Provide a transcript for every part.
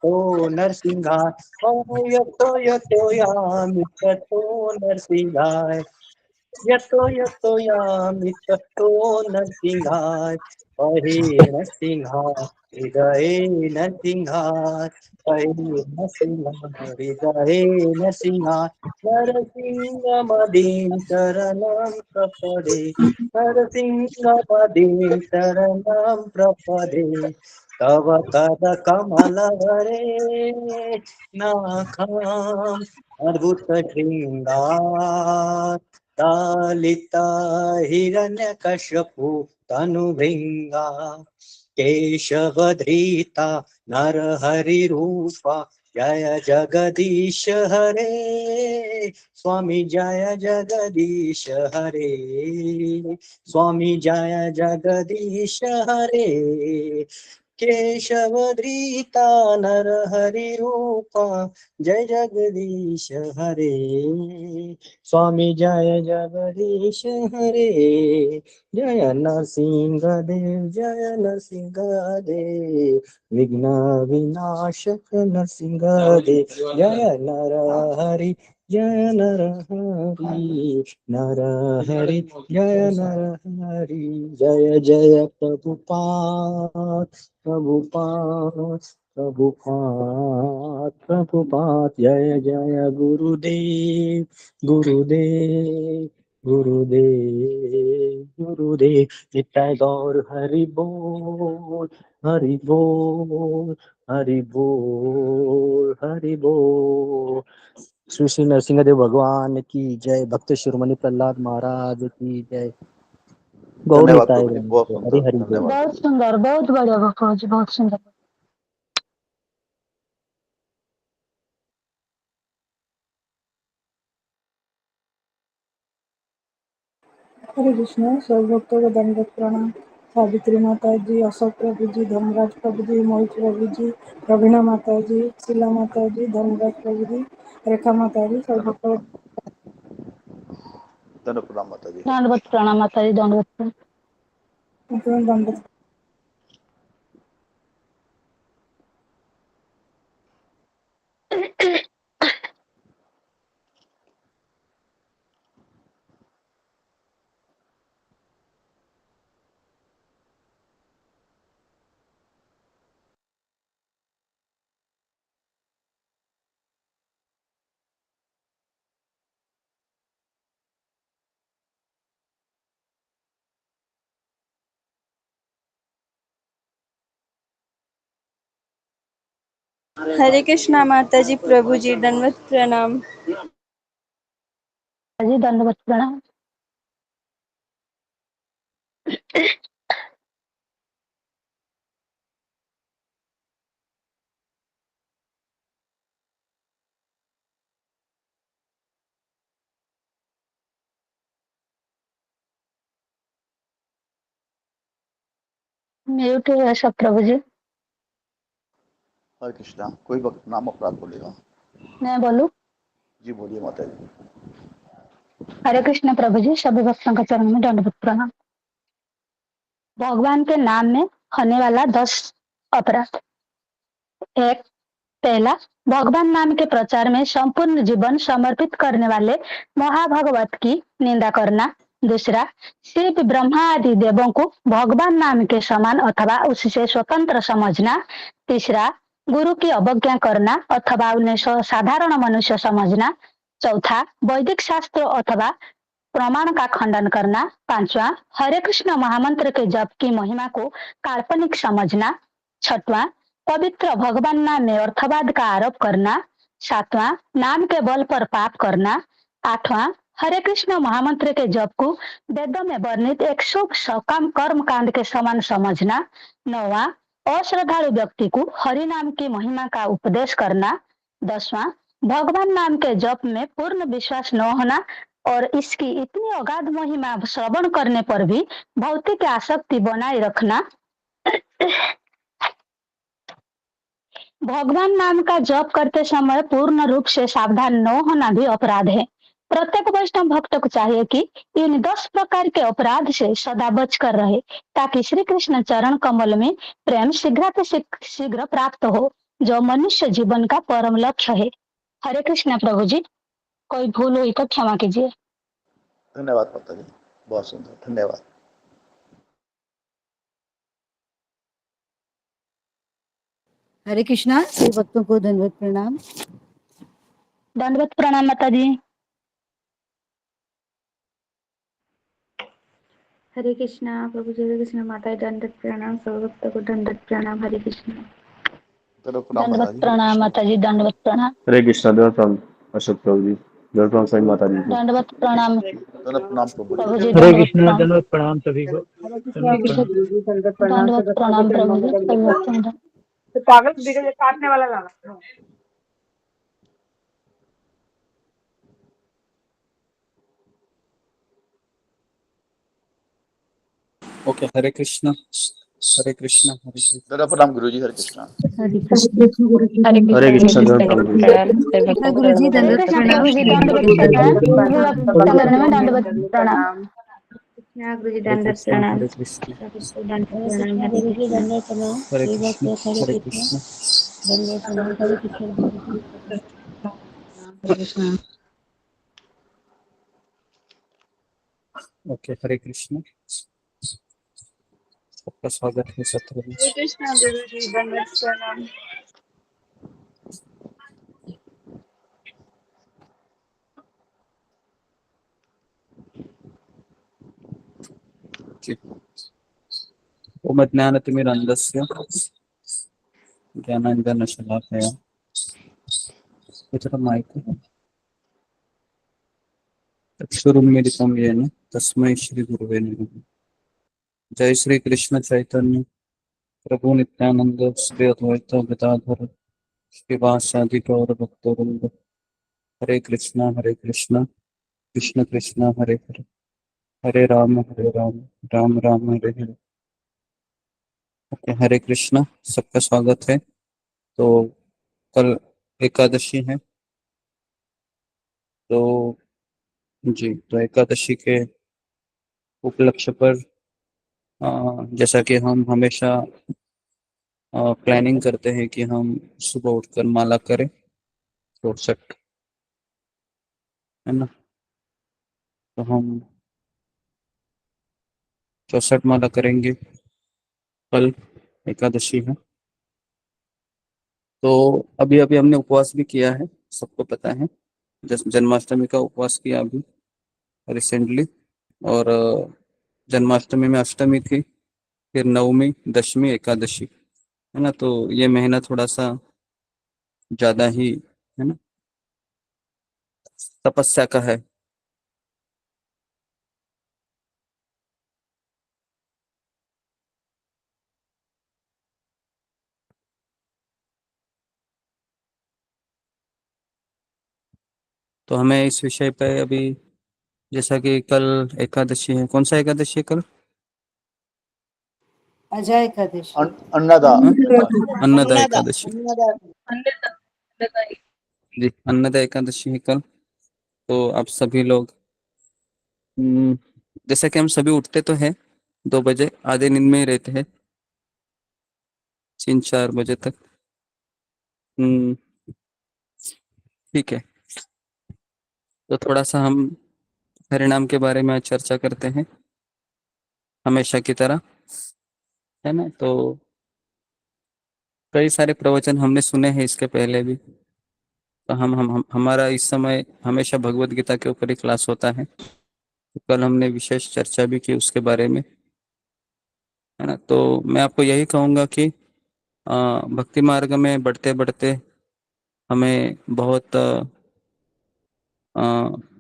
ततो नरसिंहाय, यतो यतो यामि ततो नरसिंहाय, यतो यतो यामि ततो नरसिंहाय, हरे नरसिंहाय हृदये नरसिंहाय, हरे नरसिंहाय हृदये नरसिंहाय, नरसिंहमदीं शरणं प्रपदे, नरसिंहमदीं शरणं प्रपदे, तव तद कमल हरे नाखाम् अद्भुत श्रृंगार, दलिता हिरण्यकश्यपु तनुभृंगा, केशवधृता नरहरिरूपा, जय जगदीश हरे, स्वामी जय जगदीश हरे, स्वामी जय जगदीश हरे, केशवधृता नरहरिरूपा, जय जगदीश हरे, स्वामी जय जगदीश हरे, जय नरसिंह देव, जय नरसिंह देव, विघ्न विनाशक नरसिंह देव, जय नर हरि, जय नर हरि, नर हरि, जय नर हरि, जय जय प्रभुपाद, प्रभुपाद, प्रभुपाद, प्रभुपाद, जय जय गुरुदेव, गुरुदेव, गुरुदेव, गुरुदेव, नित्य गौर हरि बोल, हरि बोल, हरि बोल, हरि बोल। श्री श्री नरसिंहदेव भगवान की जय, भक्त शिरोमणि प्रहलाद महाराज की जय। गौर धन्यवाद निताय, प्रभु जी, बहुत हरि सुंदर, हरि बोल। धन्यवाद। बहुत सुंदर, बहुत बढ़िया प्रभु जी, बहुत सुंदर। हरे कृष्ण। सब भक्तों को दंडवत प्रणाम। सावित्री माता जी, अशोक प्रभु जी, धर्मराज प्रभु जी, मोहित प्रभु जी, रवीना माता जी, शीला माता जी, धर्मराज प्रभु जी, रेखा माता जी, सब भक्तों धन्यवाद प्रणाम माता जी। दंडवत प्रणाम माता जी, दंडवत प्रणाम। दंडवत। हरे कृष्णा माता जी, प्रभु जी, दंडवत प्रणाम। जी दंडवत प्रणाम। म्यूट है सब प्रभु जी। हरे कृष्णा। कोई वक्त नाम अपराध बोलेगा? मैं बोलूं? जी बोलिए माता जी। हरे कृष्ण प्रभु जी, सभी भक्तों का चरण में दंडवत प्रणाम। भगवान के नाम में होने वाला 10 अपराध। एक, पहला, भगवान नाम के प्रचार में संपूर्ण जीवन समर्पित करने वाले महाभागवत की निंदा करना। दूसरा, सिर्फ ब्रह्मा आदि देवों को भगवान नाम के समान अथवा उससे स्वतंत्र समझना। तीसरा, गुरु की अवज्ञा करना अथवा उन्हें साधारण मनुष्य समझना। चौथा, वैदिक शास्त्र अथवा प्रमाण का खंडन करना। पांचवा, हरे कृष्ण महामंत्र के जप की महिमा को काल्पनिक समझना। छठवां, पवित्र भगवान नाम में अर्थवाद का आरोप करना। सातवां, नाम के बल पर पाप करना। आठवां, हरे कृष्ण महामंत्र के जप को वेदों में वर्णित एक शुभ सकाम कर्म कांड के समान समझना। नौवां, अश्रद्धालु व्यक्ति को हरि नाम की महिमा का उपदेश करना। 10वां, भगवान नाम के जप में पूर्ण विश्वास न होना और इसकी इतनी अगाध महिमा श्रवण करने पर भी भौतिक आसक्ति बनाए रखना। भगवान नाम का जप करते समय पूर्ण रूप से सावधान न होना भी अपराध है। प्रत्येक वैष्णव भक्त को चाहिए कि इन 10 प्रकार के अपराध से सदा बचकर रहे, ताकि श्री कृष्ण चरण कमल में प्रेम शीघ्र प्राप्त हो। जो मनुष्य जीवन का परम लक्ष्य है। हरे कृष्णा प्रभु जी, कोई भूल हुई तो क्षमा कीजिए। धन्यवाद माता जी, बहुत सुंदर, धन्यवाद। हरे कृष्णा। सभी भक्तों को धन्यवाद प्रणाम। दंडवत प्रणाम माता जी। हरे कृष्णा प्रभु जी, हरे कृष्णा माता जी, दंडवत प्रणाम, सब भक्तों को दंडवत प्रणाम। हरे कृष्णा। प्रणाम माता दंडवत जी, हरे प्रणाम कृष्णा। माता जी, दंडवत प्रणाम। हरे कृष्णा देव प्रणाम अशोक प्रभु जी, देव प्रणाम साईं माता जी को। दंडवत प्रणाम प्रणाम प्रभु जी। प्रभु जी, हरे दंडवत कृष्णा प्रणाम। दंडवत प्रणाम सभी को। हरे कृष्णा दंडवत प्रणाम। गुरु जी, दंडवत प्रणाम दंडवत सभी भक्तों को प्रणाम प्रभु चरणों में जी, दंडवत सभी प्रणाम। भक्तों को। तो पागल दिखे जो काटने वाला लगा। ओके, हरे कृष्णा, हरे कृष्णा, हरे कृष्णा। प्रणाम गुरु जी, हरे कृष्णा। हरे हरे कृष्ण। कृष्ण गुरु जी, हरे हरे कृष्ण कृष्णा गुरु जी, देव प्रणाम दंडवत जी। प्रणाम। कृष्णा गुरु जी, हरे दंडवत कृष्ण प्रणाम। प्रभु जी, दंडवत प्रणाम। भक्ति करने में दंडवत प्रणाम। कृष्णा गुरु जी, हरे दंडवत कृष्णा, प्रणाम। हरे कृष्णा, सबको दंडवत हरे प्रणाम। कृष्णा हरे गुरु जी, कृष्णा। दंडवत प्रणाम। हरे श्री कृष्णा, भक्त हरे हरे कृष्णा, कृष्णा। दंडवत प्रणाम। हरे कृष्ण गुरु जी, हरे कृष्णा। ओके, हरे कृष्णा। सबका स्वागत है सत्र में। हरे कृष्णा गुरु जी, दंडवत प्रणाम। जी। ओम ज्ञानतिमिरन्धस्य ज्ञानाञ्जनशलाकया माइक चक्षुरुन्मीलितं येन तस्मै श्रीगुरुवे नमः। जय श्री कृष्ण चैतन्य प्रभु नित्यानंद श्री अद्वैत गदाधर श्रीवासादि गौर भक्तवृंद। हरे कृष्णा कृष्ण कृष्ण हरे हरे, हरे राम राम राम हरे हरे। ओके, हरे कृष्णा, सबका स्वागत है। तो कल एकादशी है, तो जी, तो एकादशी के उपलक्ष्य पर जैसा कि हम हमेशा प्लानिंग करते हैं कि हम सुबह उठकर माला करें 64, है ना। तो हम 64 माला करेंगे। कल एकादशी है, तो अभी अभी हमने उपवास भी किया है, सबको पता है। जन्माष्टमी का उपवास किया अभी रिसेंटली। और जन्माष्टमी में अष्टमी थी, फिर नवमी, दशमी, एकादशी, है ना। तो ये महीना थोड़ा सा ज्यादा ही, है ना, तपस्या का है। तो हमें इस विषय पे अभी, जैसा कि कल एकादशी है, कौन सा एकादशी है कल? अजय एकादशी। अन्नदा हाँ? अन्नदा अन्नदा एकादशी। जी, अन्नदा एकादशी है कल। तो आप सभी लोग, हम्म, जैसा कि हम सभी उठते तो हैं 2 बजे, आधे नींद में ही रहते हैं 3-4 बजे तक। हम्म, ठीक है। तो थोड़ा सा हम हरिनाम के बारे में आज चर्चा करते हैं, हमेशा की तरह, है ना। तो कई सारे प्रवचन हमने सुने हैं इसके पहले भी। तो हमारा इस समय हमेशा भगवत गीता के ऊपर ही क्लास होता है। तो कल हमने विशेष चर्चा भी की उसके बारे में, है ना। तो मैं आपको यही कहूँगा कि भक्ति मार्ग में बढ़ते बढ़ते हमें बहुत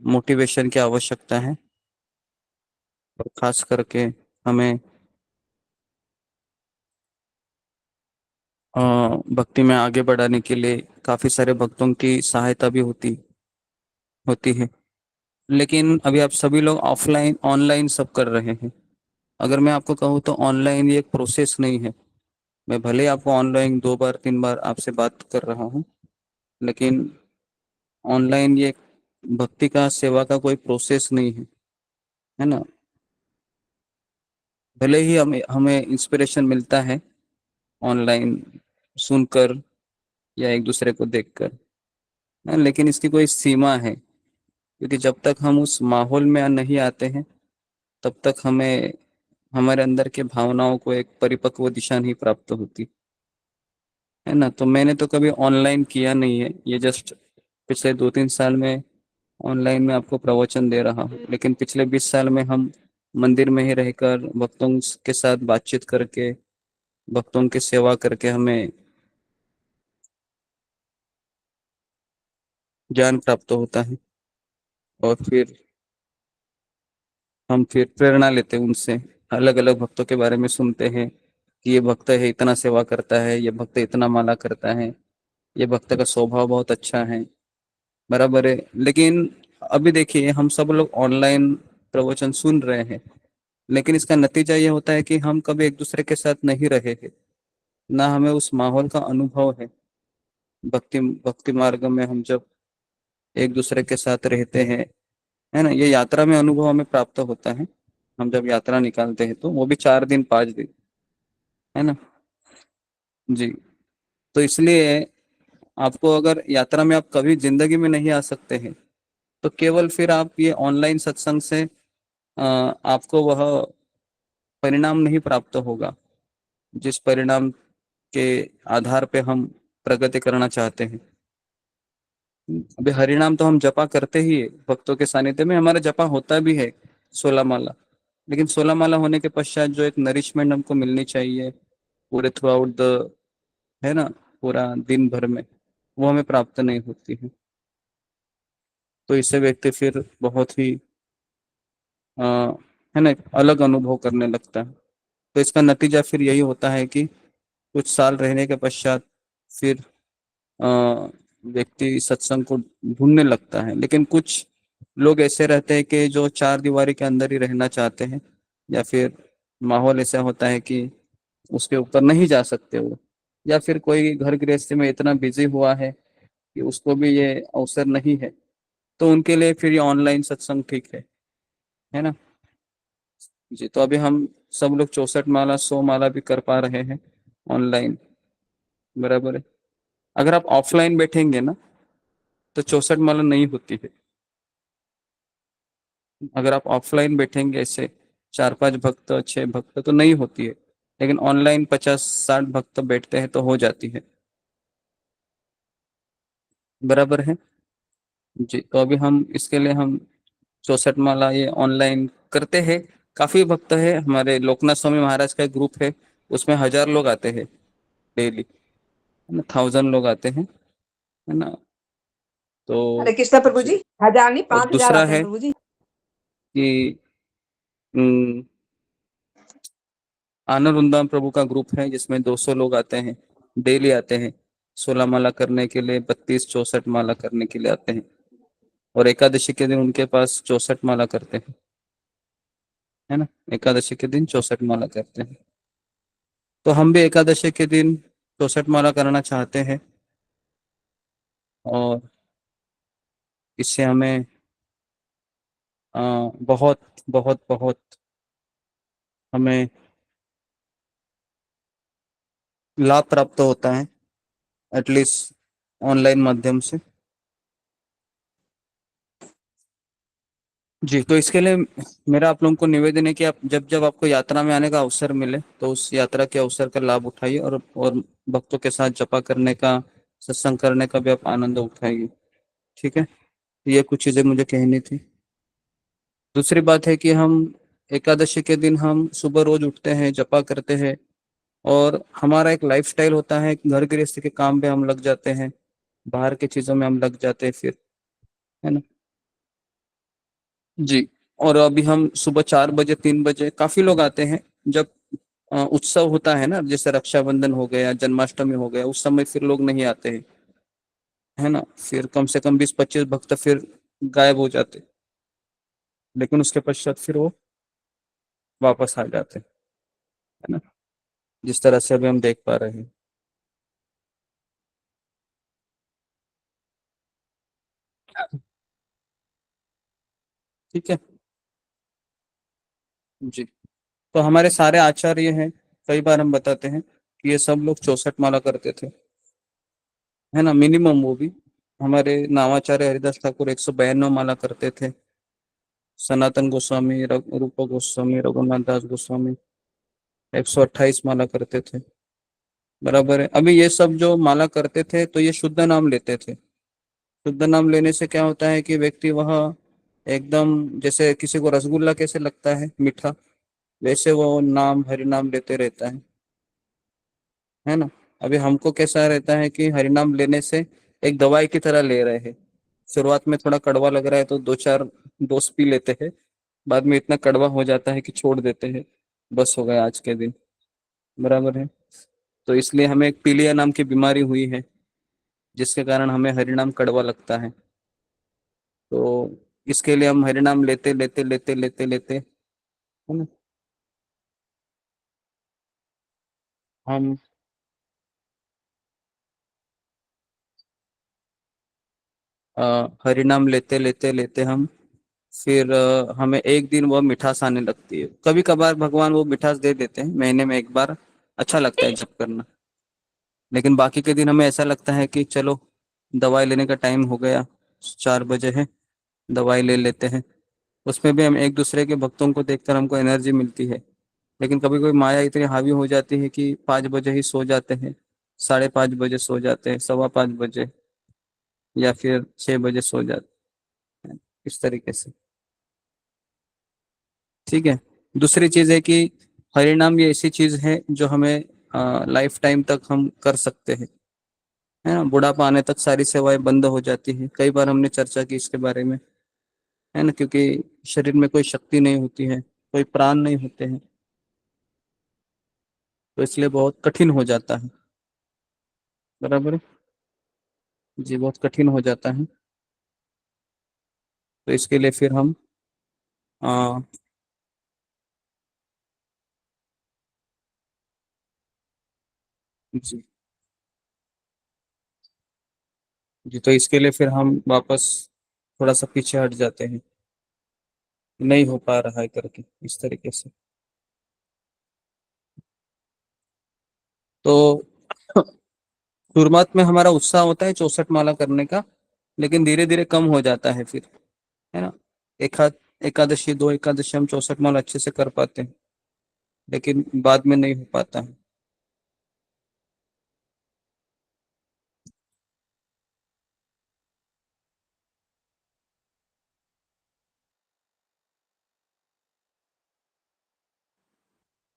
मोटिवेशन की आवश्यकता है। और खास करके हमें भक्ति में आगे बढ़ाने के लिए काफी सारे भक्तों की सहायता भी होती होती है। लेकिन अभी आप सभी लोग ऑफलाइन ऑनलाइन सब कर रहे हैं। अगर मैं आपको कहूँ तो ऑनलाइन ये एक प्रोसेस नहीं है। मैं भले आपको ऑनलाइन 2 बार 3 बार आपसे बात कर रहा हूँ, लेकिन ऑनलाइन ये भक्ति का सेवा का कोई प्रोसेस नहीं है ना। भले ही हमें हमें इंस्पिरेशन मिलता है ऑनलाइन सुनकर, या एक दूसरे को देखकर। लेकिन इसकी कोई सीमा है, क्योंकि जब तक हम उस माहौल में नहीं आते हैं तब तक हमें हमारे अंदर के भावनाओं को एक परिपक्व दिशा नहीं प्राप्त होती है ना। तो मैंने तो कभी ऑनलाइन किया नहीं है, ये जस्ट पिछले 2-3 साल में ऑनलाइन में आपको प्रवचन दे रहा हूँ, लेकिन पिछले 20 साल में हम मंदिर में ही रहकर भक्तों के साथ बातचीत करके, भक्तों की सेवा करके हमें ज्ञान प्राप्त होता है। और फिर प्रेरणा लेते हैं उनसे, अलग अलग भक्तों के बारे में सुनते हैं कि ये भक्त है इतना सेवा करता है, ये भक्त इतना माला करता है, ये भक्त का स्वभाव बहुत अच्छा है। बराबर है। लेकिन अभी देखिए, हम सब लोग ऑनलाइन प्रवचन सुन रहे हैं, लेकिन इसका नतीजा ये होता है कि हम कभी एक दूसरे के साथ नहीं रहे हैं, ना हमें उस माहौल का अनुभव है। भक्ति भक्ति मार्ग में हम जब एक दूसरे के साथ रहते हैं, है ना, ये यात्रा में अनुभव हमें प्राप्त होता है। हम जब यात्रा निकालते हैं तो वो भी 4 दिन 5 दिन, है ना। जी। तो इसलिए आपको, अगर यात्रा में आप कभी जिंदगी में नहीं आ सकते हैं, तो केवल फिर आप ये ऑनलाइन सत्संग से आपको वह परिणाम नहीं प्राप्त होगा जिस परिणाम के आधार पे हम प्रगति करना चाहते हैं। अभी हरिनाम तो हम जपा करते ही है, भक्तों के सानिध्य में हमारा जपा होता भी है 16 माला। लेकिन 16 माला होने के पश्चात जो एक नरिशमेंट हमको मिलनी चाहिए पूरे थ्रू आउट द, है ना, पूरा दिन भर में, वो हमें प्राप्त नहीं होती है। तो इससे व्यक्ति फिर बहुत ही अ, है ना, एक अलग अनुभव करने लगता है। तो इसका नतीजा फिर यही होता है कि कुछ साल रहने के पश्चात फिर अ, व्यक्ति सत्संग को ढूंढने लगता है। लेकिन कुछ लोग ऐसे रहते हैं कि जो 4 दीवारी के अंदर ही रहना चाहते हैं, या फिर माहौल ऐसा होता है कि उसके ऊपर नहीं जा सकते वो, या फिर कोई घर गृहस्थी में इतना बिजी हुआ है कि उसको भी ये अवसर नहीं है, तो उनके लिए फिर ये ऑनलाइन सत्संग ठीक है ना। जी। तो अभी हम सब लोग 64 माला 100 माला भी कर पा रहे हैं ऑनलाइन। बराबर है। अगर आप ऑफलाइन बैठेंगे ना तो 64 माला नहीं होती है। अगर आप ऑफलाइन बैठेंगे ऐसे 4-5 भक्त 6 भक्त तो नहीं होती है, लेकिन ऑनलाइन 50-60 भक्त बैठते हैं तो हो जाती है। बराबर है। जी। तो अभी हम इसके लिए हम 64 माला ये ऑनलाइन करते हैं। काफी भक्त है, हमारे लोकनाथ स्वामी महाराज का एक ग्रुप है, उसमें 1000 लोग आते हैं डेली, है ना, 1000 लोग आते हैं, है ना। हरे तो कृष्णा प्रभु जी। जी। 1000 नहीं, और 5000 दूसरा आते हैं है प्रभु जी। कि अम, आनंद वृंदावन प्रभु का ग्रुप है जिसमें 200 लोग आते हैं, डेली आते हैं 16 माला करने के लिए, 32-64 माला करने के लिए आते हैं। और एकादशी के दिन उनके पास 64 माला करते हैं, है ना, एकादशी के दिन 64 माला करते हैं। तो हम भी एकादशी के दिन 64 माला करना चाहते हैं, और इससे हमें बहुत बहुत बहुत हमें लाभ प्राप्त होता है, एटलीस्ट ऑनलाइन माध्यम से। जी। तो इसके लिए मेरा आप लोगों को निवेदन है कि आप जब जब आपको यात्रा में आने का अवसर मिले तो उस यात्रा के अवसर का लाभ उठाइए, और भक्तों के साथ जपा करने का, सत्संग करने का भी आप आनंद उठाइए। ठीक है। ये कुछ चीजें मुझे कहनी थी। दूसरी बात है कि हम एकादशी के दिन हम सुबह रोज उठते हैं, जपा करते हैं, और हमारा एक लाइफस्टाइल होता है, घर गृहस्थी के काम पे हम लग जाते हैं, बाहर की चीजों में हम लग जाते हैं फिर, है ना। जी। और अभी हम सुबह 4 बजे 3 बजे काफी लोग आते हैं, जब उत्सव होता है ना, जैसे रक्षाबंधन हो गया, जन्माष्टमी हो गया, उस समय फिर लोग नहीं आते हैं, है ना। फिर कम से कम 20-25 भक्त फिर गायब हो जाते, लेकिन उसके पश्चात फिर वो वापस आ जाते, है ना, जिस तरह से अभी हम देख पा रहे हैं। ठीक है। जी। तो हमारे सारे आचार्य हैं, कई बार हम बताते हैं कि ये सब लोग 64 माला करते थे। है ना, मिनिमम वो भी। हमारे नामाचार्य हरिदास ठाकुर 192 माला करते थे, सनातन गोस्वामी, रूप गोस्वामी, रघुनाथ दास गोस्वामी 128 माला करते थे। बराबर है। अभी ये सब जो माला करते थे तो ये शुद्ध नाम लेते थे। शुद्ध नाम लेने से क्या होता है कि व्यक्ति वह एकदम, जैसे किसी को रसगुल्ला कैसे लगता है मीठा, वैसे वो नाम हरि नाम लेते रहता है ना। अभी हमको कैसा रहता है कि हरि नाम लेने से एक दवाई की तरह ले रहे हैं। शुरुआत में थोड़ा कड़वा लग रहा है तो दो चार डोज पी लेते हैं, बाद में इतना कड़वा हो जाता है कि छोड़ देते हैं, बस हो गया आज के दिन। बराबर है। तो इसलिए हमें एक पीलिया नाम की बीमारी हुई है, जिसके कारण हमें हरिनाम कड़वा लगता है। तो इसके लिए हम हरिनाम लेते लेते लेते लेते लेते, है ना, हम हरिनाम लेते लेते लेते हम फिर हमें एक दिन वह मिठास आने लगती है। कभी कभार भगवान वो मिठास दे देते हैं, महीने में एक बार, अच्छा लगता है जप करना। लेकिन बाकी के दिन हमें ऐसा लगता है कि चलो दवाई लेने का टाइम हो गया, 4 बजे है, दवाई ले लेते हैं। उसमें भी हम एक दूसरे के भक्तों को देखकर हमको एनर्जी मिलती है। लेकिन कभी कभी माया इतनी हावी हो जाती है कि 5 बजे ही सो जाते हैं, 5:30 बजे सो जाते हैं, 5:15 बजे, या फिर 6 बजे सो जाते हैं, इस तरीके से। ठीक है। दूसरी चीज है कि हरिनाम ये ऐसी चीज है जो हमें लाइफ टाइम तक हम कर सकते हैं, है ना। बुढ़ापा आने तक सारी सेवाएं बंद हो जाती है, कई बार हमने चर्चा की इसके बारे में, है ना, क्योंकि शरीर में कोई शक्ति नहीं होती है, कोई प्राण नहीं होते हैं, तो इसलिए बहुत कठिन हो जाता है। बराबर है? जी, बहुत कठिन हो जाता है। तो इसके लिए फिर हम आ, जी जी, तो इसके लिए फिर हम वापस थोड़ा सा पीछे हट जाते हैं, नहीं हो पा रहा है करके, इस तरीके से। तो शुरुआत में हमारा उत्साह होता है 64 माला करने का, लेकिन धीरे धीरे कम हो जाता है फिर, है ना। एक आध एकादशी, 2 एकादशी हम 64 माला अच्छे से कर पाते हैं, लेकिन बाद में नहीं हो पाता है।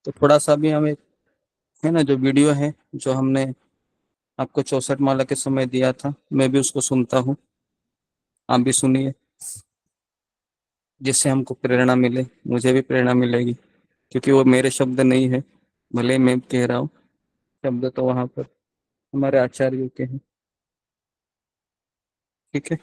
तो थोड़ा सा भी हमें, है ना, जो वीडियो है जो हमने आपको 64 माला के समय दिया था, मैं भी उसको सुनता हूँ, आप भी सुनिए, जिससे हमको प्रेरणा मिले, मुझे भी प्रेरणा मिलेगी। क्योंकि वो मेरे शब्द नहीं है, भले ही मैं कह रहा हूँ, शब्द तो वहां पर हमारे आचार्यों के हैं। ठीक है।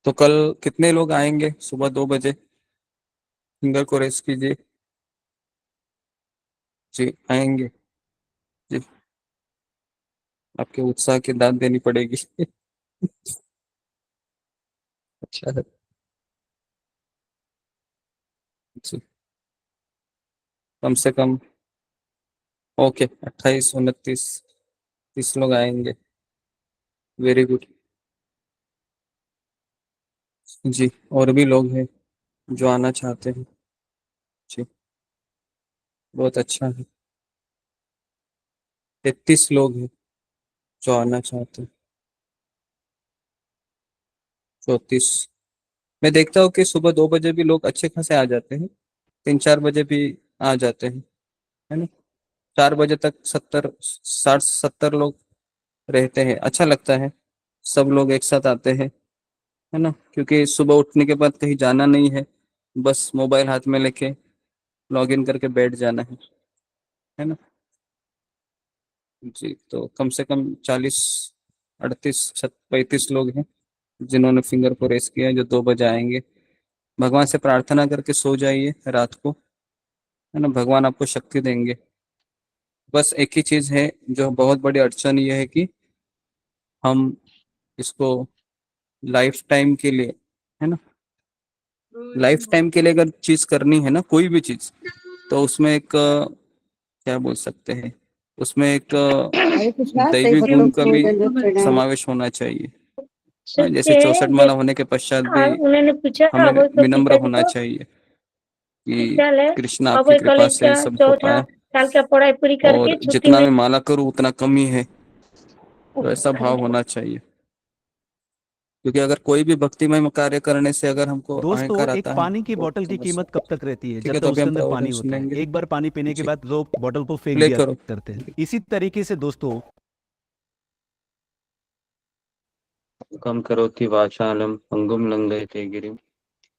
तो कल कितने लोग आएंगे सुबह 2 बजे? फिंगर को रेस्ट कीजिए। जी, आएंगे। जी, आपके उत्साह की दाद देनी पड़ेगी। अच्छा है। जी, कम से कम, ओके, 28, 29, 30 लोग आएंगे। Very good. जी, और भी लोग हैं जो आना चाहते हैं। जी, बहुत अच्छा है। 33 लोग हैं जो आना चाहते हैं। 34। मैं देखता हूँ कि सुबह 2 बजे भी लोग अच्छे खासे आ जाते हैं, 3-4 बजे भी आ जाते हैं, है ना। 4 बजे तक 60 60 70 लोग रहते हैं, अच्छा लगता है, सब लोग एक साथ आते हैं, है ना। क्योंकि सुबह उठने के बाद कहीं जाना नहीं है, बस मोबाइल हाथ में लेके लॉग इन करके बैठ जाना है ना। जी, तो कम से कम 40, 38, 35 लोग हैं जिन्होंने फिंगर को रेस किया है, जो 2 बजे आएंगे। भगवान से प्रार्थना करके सो जाइए रात को, है ना, भगवान आपको शक्ति देंगे। बस एक ही चीज है जो बहुत बड़ी अड़चन, ये है कि हम इसको लाइफ टाइम के लिए, है ना, लाइफ टाइम के लिए अगर चीज करनी है ना, कोई भी चीज, तो उसमें एक क्या बोल सकते हैं, उसमें एक हरे कृष्णा सही दैवी भक्तों गुण का को भी दंडवत प्रणाम। समावेश होना चाहिए। हाँ, जैसे 64 माला होने के पश्चात भी उन्होंने पूछा हमें अब तो विनम्र पिताजी होना को चाहिए कि चल है। कृष्ण अब आपकी कृपा कॉलेज से का सब हो चौथा पाया, साल का पढ़ाई पूरी करके और छुट्टी जितना में मैं माला करूँ उतना कम ही है, तो ऐसा भाव होना चाहिए। क्योंकि अगर कोई भी भक्तिमय कार्य करने से अगर हमको दोस्तों, अहंकार एक आता है पानी की तो बोतल की समस्या। कीमत कब तक रहती है? ठीक जब है, तक तो अभी उसके हम अंदर प्रवचन पानी होता है। सुनेंगे। एक बार पानी पीने के जी, बाद लोग बोतल को फेंक प्ले दिया करो। करते हैं। इसी तरीके से दोस्तों, कम करोति वाचालम पंगुम लंघयते गिरिम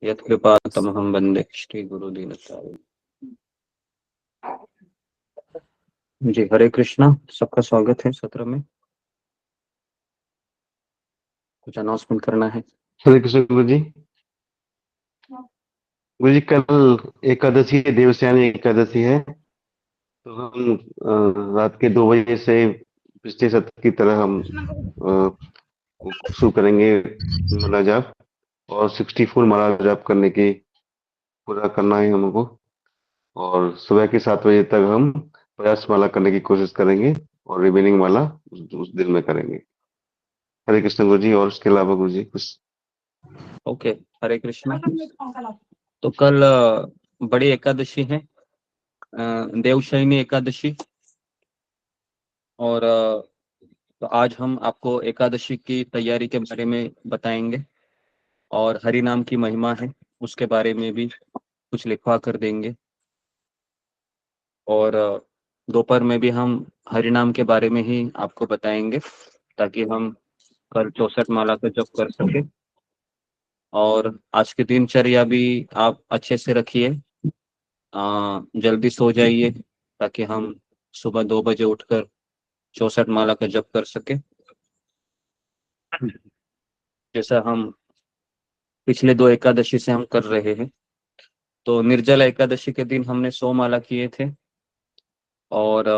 यत्कृपातमहं वंदे श्री गुरु दीनतारिणम्। जी, हरे कृष्णा, सबका स्वागत है सत्र में। कुछ अनाउंसमेंट करना है? हरे कृष्ण गुरु जी। गुरु जी, कल एकादशी है, देवस्यानी एकादशी है, तो हम रात के 2 बजे से पिछले सत्र की तरह हम शुरू करेंगे माला जाप, और 64 माला जाप करने की पूरा करना है हमको। और सुबह के 7 बजे तक हम 50 माला करने की कोशिश करेंगे, और रिमेनिंग माला उस दिन में करेंगे। हरे कृष्ण गुरु जी। और उसके अलावा गुरु जी कुछ? ओके, हरे कृष्णा। तो कल बड़ी एकादशी है, देवशयनी एकादशी, और तो आज हम आपको एकादशी की तैयारी के बारे में बताएंगे, और हरि नाम की महिमा है उसके बारे में भी कुछ लिखवा कर देंगे। और दोपहर में भी हम हरि नाम के बारे में ही आपको बताएंगे, ताकि हम कल 64 माला का जप कर सके। और आज की दिनचर्या भी आप अच्छे से रखिए, जल्दी सो जाइए, ताकि हम सुबह 2 बजे उठकर 64 माला का जप कर सके, जैसा हम पिछले 2 एकादशी से हम कर रहे हैं। तो निर्जला एकादशी के दिन हमने 100 माला किए थे, और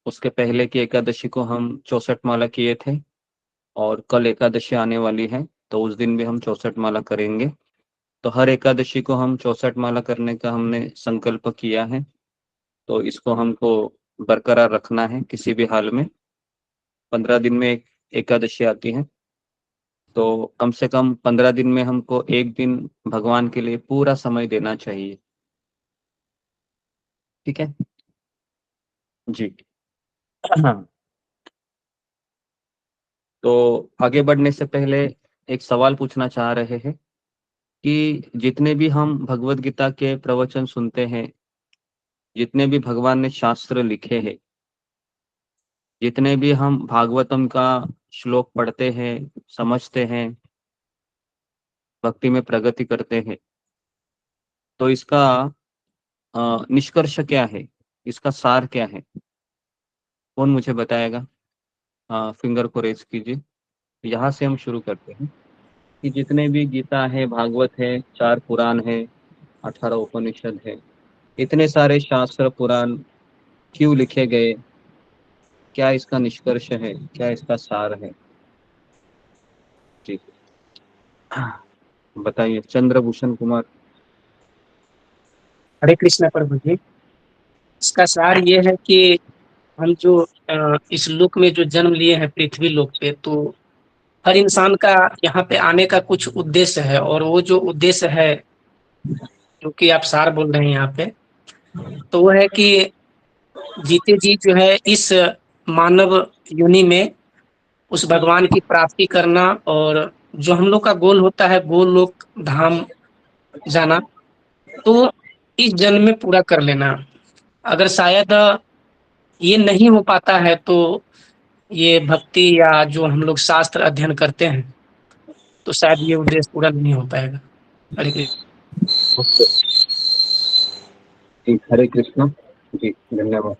उसके पहले की एकादशी को हम 64 माला किए थे, और कल एकादशी आने वाली है तो उस दिन भी हम 64 माला करेंगे। तो हर एकादशी को हम 64 माला करने का हमने संकल्प किया है, तो इसको हमको बरकरार रखना है किसी भी हाल में। 15 दिन में एक एकादशी आती है, तो कम से कम 15 दिन में हमको एक दिन भगवान के लिए पूरा समय देना चाहिए। ठीक है जी। तो आगे बढ़ने से पहले एक सवाल पूछना चाह रहे हैं कि जितने भी हम भगवत गीता के प्रवचन सुनते हैं, जितने भी भगवान ने शास्त्र लिखे हैं, जितने भी हम भागवतम का श्लोक पढ़ते हैं, समझते हैं, भक्ति में प्रगति करते हैं, तो इसका निष्कर्ष क्या है, इसका सार क्या है? कौन मुझे बताएगा? फिंगर को रेज कीजिए। यहाँ से हम शुरू करते हैं कि जितने भी गीता है, भागवत है, 4 पुराण है, 18 उपनिषद है, इतने सारे शास्त्र पुराण क्यों लिखे गए? क्या इसका निष्कर्ष है, क्या इसका सार है? जी बताइए, चंद्रभूषण कुमार। हरे कृष्ण प्रभु जी। इसका सार ये है कि हम जो इस लोक में जो जन्म लिए हैं पृथ्वी लोक पे, तो हर इंसान का यहाँ पे आने का कुछ उद्देश्य है, और वो जो उद्देश्य है जो कि आप सार बोल रहे हैं यहाँ पे, तो वो है कि जीते जी जो है इस मानव योनि में उस भगवान की प्राप्ति करना, और जो हम लोग का गोल होता है गोलोक धाम जाना, तो इस जन्म में पूरा कर लेना। अगर शायद ये नहीं हो पाता है तो ये भक्ति या जो हम लोग शास्त्र अध्ययन करते हैं, तो शायद ये उद्देश्य पूरा नहीं हो पाएगा। हरे कृष्ण। जी, हरे कृष्ण जी, धन्यवाद।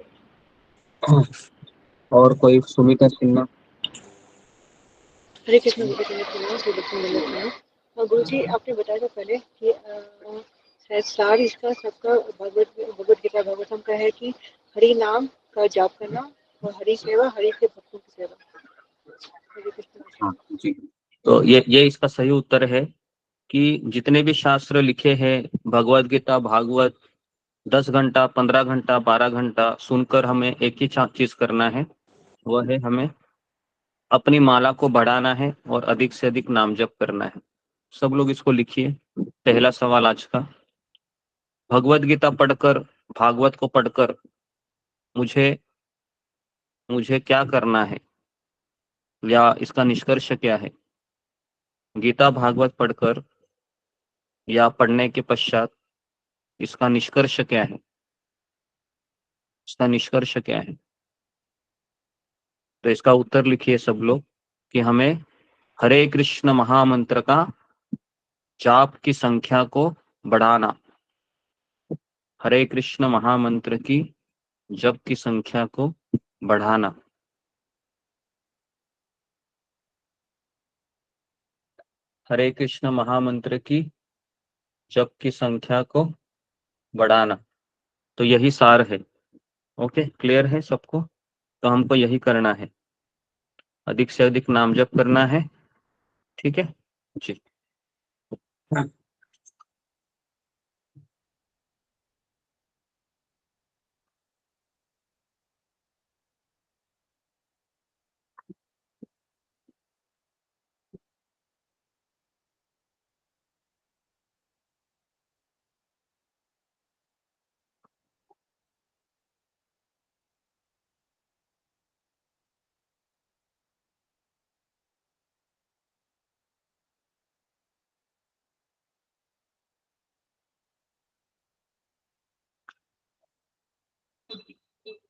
और कोई? सुमिता सिन्हा। हरे कृष्ण गुरु जी गुरु जी, आपने बताया था पहले कि शायद सार इसका सबका भगवत गीता भागवतम का है कि हरि नाम का जाप करना और हरि सेवा, हरि के भक्तों की सेवा। हरे कृष्ण। हाँ जी, तो ये इसका सही उत्तर है कि जितने भी शास्त्र लिखे हैं, भगवत गीता, भागवत, 10 घंटा, 15 घंटा, 12 घंटा सुनकर हमें एक ही चीज करना है, वह है हमें अपनी माला को बढ़ाना है और अधिक से अधिक नाम जप करना है। सब लोग इसको लिखिए। पहला सवाल आज का, भगवत गीता पढ़कर, भागवत को पढ़कर मुझे मुझे क्या करना है, या इसका निष्कर्ष क्या है? गीता भागवत पढ़कर या पढ़ने के पश्चात इसका निष्कर्ष क्या है? इसका निष्कर्ष क्या है? तो इसका उत्तर लिखिए सब लोग कि हमें हरे कृष्ण महामंत्र का जाप की संख्या को बढ़ाना, हरे कृष्ण महामंत्र की जप की संख्या को बढ़ाना। हरे कृष्ण महामंत्र की जप की संख्या को बढ़ाना, तो यही सार है। ओके, क्लियर है सबको? तो हमको यही करना है, अधिक से अधिक नाम जप करना है। ठीक है जी।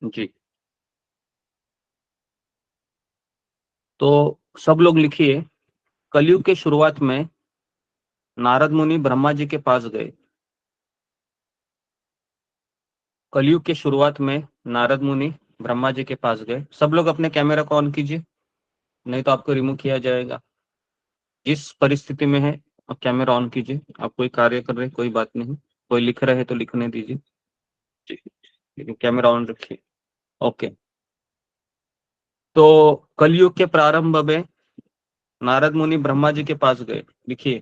जी, तो सब लोग लिखिए, कलयुग के शुरुआत में नारद मुनि ब्रह्मा जी के पास गए। कलयुग के शुरुआत में नारद मुनि ब्रह्मा जी के पास गए। सब लोग अपने कैमरा को ऑन कीजिए, नहीं तो आपको रिमूव किया जाएगा। जिस परिस्थिति में है आप कैमरा ऑन कीजिए। आप कोई कार्य कर रहे हैं, कोई बात नहीं, कोई लिख रहे हैं तो लिखने दीजिए जी, लेकिन कैमरा ऑन रखिए। ओके, तो कलयुग के प्रारंभ में नारद मुनि ब्रह्मा जी के पास गए। लिखिए,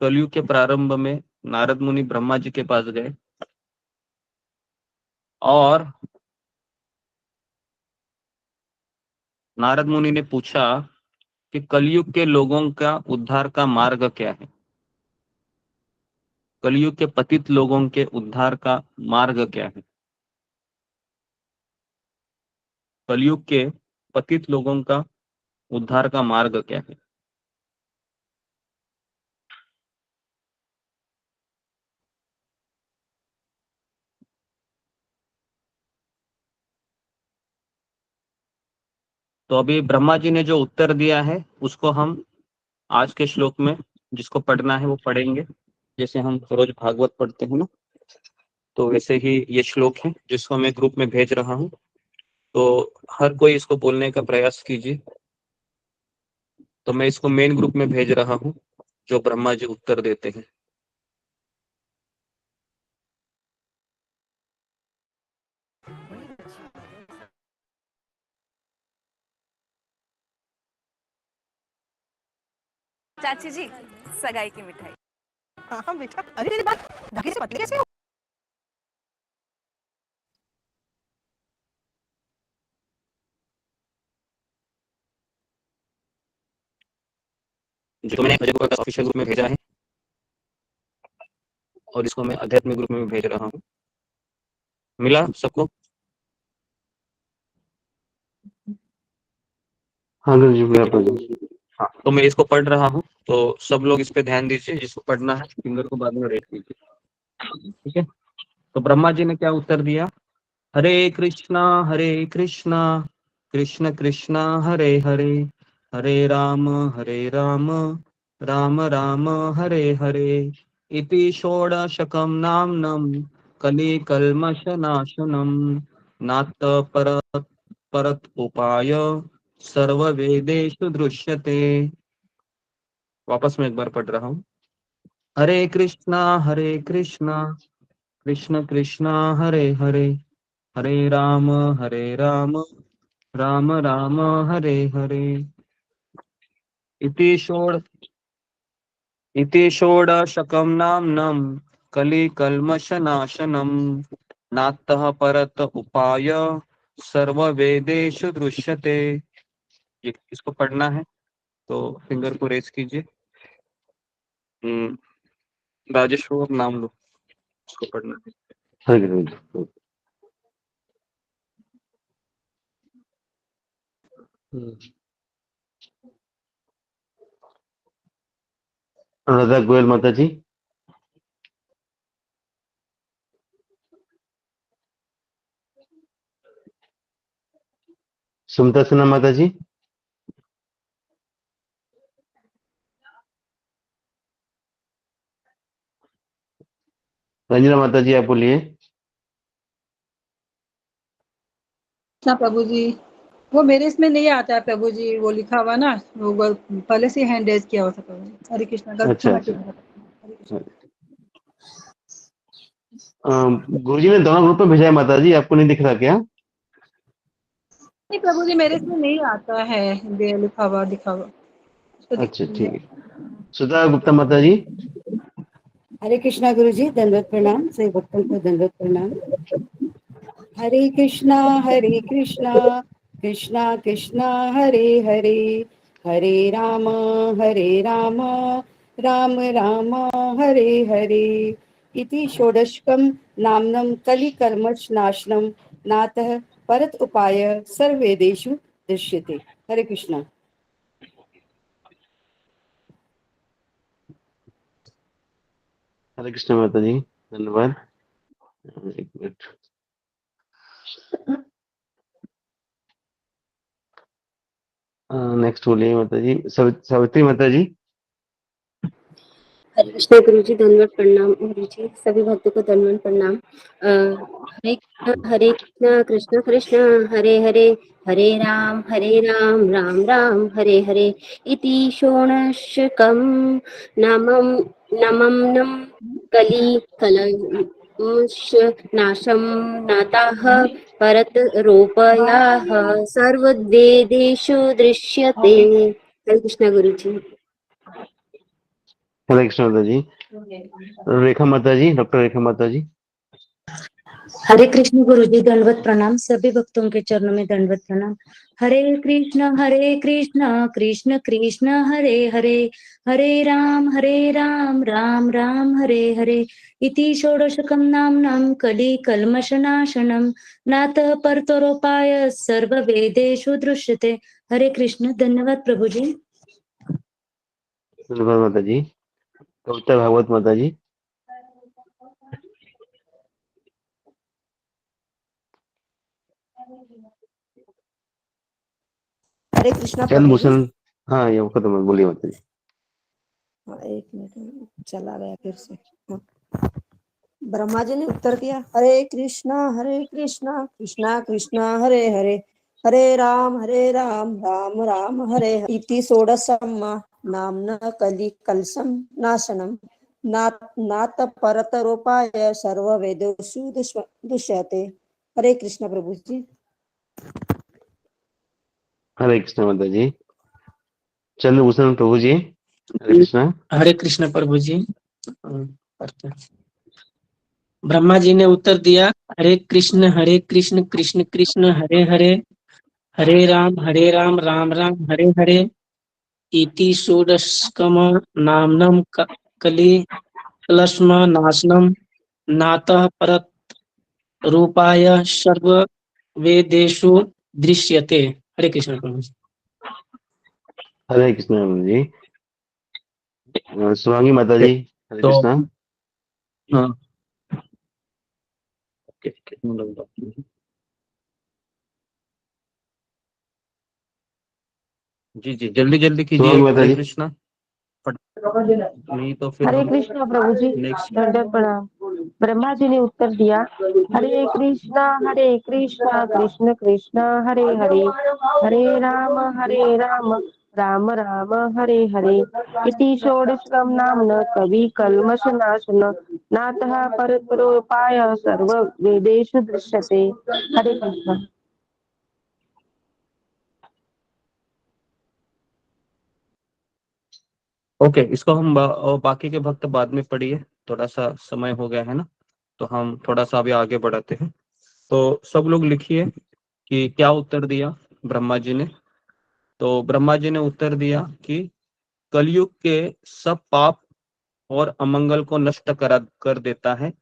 कलयुग के प्रारंभ में नारद मुनि ब्रह्मा जी के पास गए और नारद मुनि ने पूछा कि कलयुग के लोगों का उद्धार का मार्ग क्या है? कलयुग के पतित लोगों के उद्धार का मार्ग क्या है? कलयुग के पतित लोगों का उद्धार का मार्ग क्या है? तो अभी ब्रह्मा जी ने जो उत्तर दिया है उसको हम आज के श्लोक में, जिसको पढ़ना है वो पढ़ेंगे। जैसे हम रोज भागवत पढ़ते हैं ना, तो वैसे ही ये श्लोक है जिसको मैं ग्रुप में भेज रहा हूँ। तो हर कोई इसको बोलने का प्रयास कीजिए। तो मैं इसको मेन ग्रुप में भेज रहा हूँ जो ब्रह्मा जी उत्तर देते हैं। चाची जी, सगाई की मिठाई। हाँ बेटा, अरे तेरी बात ढके से पतली कैसे हो? जो मैंने अजय का ऑफिशियल ग्रुप में भेजा है और इसको मैं अध्यात्मिक ग्रुप में भेज रहा हूँ। मिला सबको? हाँ गुरु जी, मेरा प्रणाम। हाँ, तो मैं इसको पढ़ रहा हूँ, तो सब लोग इस पे ध्यान दीजिए। जिसको पढ़ना है फिंगर को बाद में रेड कीजिए। ठीक है, तो ब्रह्मा जी ने क्या उत्तर दिया? हरे कृष्णा कृष्ण कृष्णा हरे हरे, हरे राम राम राम हरे हरे, इति षोडशकं नाम्नं कलिकल्मषनाशनं, नात परत उपाय सर्ववेदेषु दृश्यते। वापस मैं एक बार पढ़ रहा हूँ। हरे कृष्णा कृष्ण कृष्णा हरे हरे, हरे राम राम राम हरे हरे, इति षोड इति षोडशकं नाम्नं कलिकल्मषनाशनं नातः परत उपाय सर्ववेदेषु दृश्यते। ये इसको पढ़ना है तो फिंगर को रेस कीजिए। राजेश्वर नाम लो, इसको पढ़ना है। हरे कृष्ण। अनुराधा गोयल माता जी। सुमता सिन्हा माता जी। रंजना माता जी आप बोलिए। अच्छा प्रभु जी, वो मेरे इसमें नहीं आता है प्रभु जी, वो लिखा हुआ ना, वो पहले से हैंड रेज किया हुआ था प्रभु जी। हरे कृष्णा। गलती अच्छा से अच्छा। हरे कृष्णा। गुरुजी ने दोनों ग्रुप में भेजा है माता जी, आपको नहीं दिख रहा क्या? नहीं प्रभु जी, मेरे इसमें नहीं आता है लिखा हुआ दिखा हुआ। उसको अच्छा ठीक है। सुधा गुप्ता माता जी। हरे कृष्णा गुरु जी, दंडवत प्रणाम। सही भक्तों को दंडवत प्रणाम। हरे कृष्णा कृष्णा कृष्णा हरे हरे, हरे राम राम राम हरे हरे। इति षोडशकं नाम्नं कलिकल्मषनाशनं नातः परत उपाय सर्ववेदेषु दृश्यते। हरे कृष्णा। हरे कृष्ण माता जी, धन्यवाद। एक मिनट। नेक्स्ट बोलिए माता जी। सावित्री माता जी। हरे कृष्ण गुरु जी, दंडवत प्रणाम। गुरु जी, सभी भक्तों को दंडवत प्रणाम। हरे कृष्ण कृष्ण हरे हरे, हरे राम राम राम हरे हरे। इति षोडशकं नामं नमं कली कलमषनाशं नाताः परत रूपयाः सर्ववेदेषु दृश्यते। हरे कृष्ण गुरु जी। हरे कृष्ण माता जी। रेखा माता जी, डॉक्टर रेखा माता जी। हरे कृष्ण गुरु जी, दंडवत प्रणाम। सभी भक्तों के चरणों में दंडवत प्रणाम। हरे कृष्ण कृष्ण कृष्ण हरे हरे, हरे राम राम राम हरे हरे। इति षोडशकं नाम्नं कलिकल्मषनाशनं नातः परतरोपाय सर्ववेदेषु दृश्यते। हरे कृष्ण। धन्यवाद प्रभु जी। धन्यवाद माता जी। कविता भागवत माता जी। हरे कृष्णा चंद प्रभु जी। भूषण। हाँ ये खत्म है, बोलिए माता जी। हाँ, एक मिनट चला गया फिर से। हाँ। ब्रह्मा जी ने उत्तर दिया, हरे कृष्णा कृष्णा कृष्णा हरे हरे, हरे राम राम राम हरे हरे। इति षोडशम नाम्ना कलि कलशम नाशनम नात परतरोपाय सर्ववेदेषु दृश्यते। हरे कृष्ण प्रभु जी। हरे कृष्ण माता जी। चंद्रभूषण प्रभु जी। हरे कृष्णा। हरे कृष्ण प्रभु जी। करते हैं। ब्रह्मा जी ने उत्तर दिया, हरे कृष्ण कृष्ण कृष्ण हरे हरे, हरे राम राम राम हरे हरे। इति षोडशकम नाम्नं कलि कलश्म नाशनम नातः परत रूपाय सर्व वेदेषु दृश्यते। हरे कृष्ण प्रभु जी। हरे कृष्ण प्रभु जी। शिवांगी माता जी। हरे तो कृष्णा। हाँ जी जी, जल्दी जल्दी कीजिए। शिवांगी माता हरे जी। कृष्णा। नहीं तो फिर हरे हम कृष्णा प्रभु जी, नेक्स्ट। दंडवत प्रणाम। ब्रह्मा जी ने उत्तर दिया, हरे कृष्णा कृष्ण कृष्ण हरे हरे, हरे राम राम राम हरे हरे। इति षोडशकं नाम्न कवि कल्मषनाशन नातः परतरोपाय सर्व वेदेषु दृश्यते। हरे कृष्णा। ओके, इसको हम और बाकी के भक्त बाद में पढ़िए, थोड़ा सा समय हो गया है ना, तो हम थोड़ा सा अभी आगे बढ़ाते हैं। तो सब लोग लिखिए कि क्या उत्तर दिया ब्रह्मा जी ने। तो ब्रह्मा जी ने उत्तर दिया कि कलयुग के सब पाप और अमंगल को नष्ट कर देता है।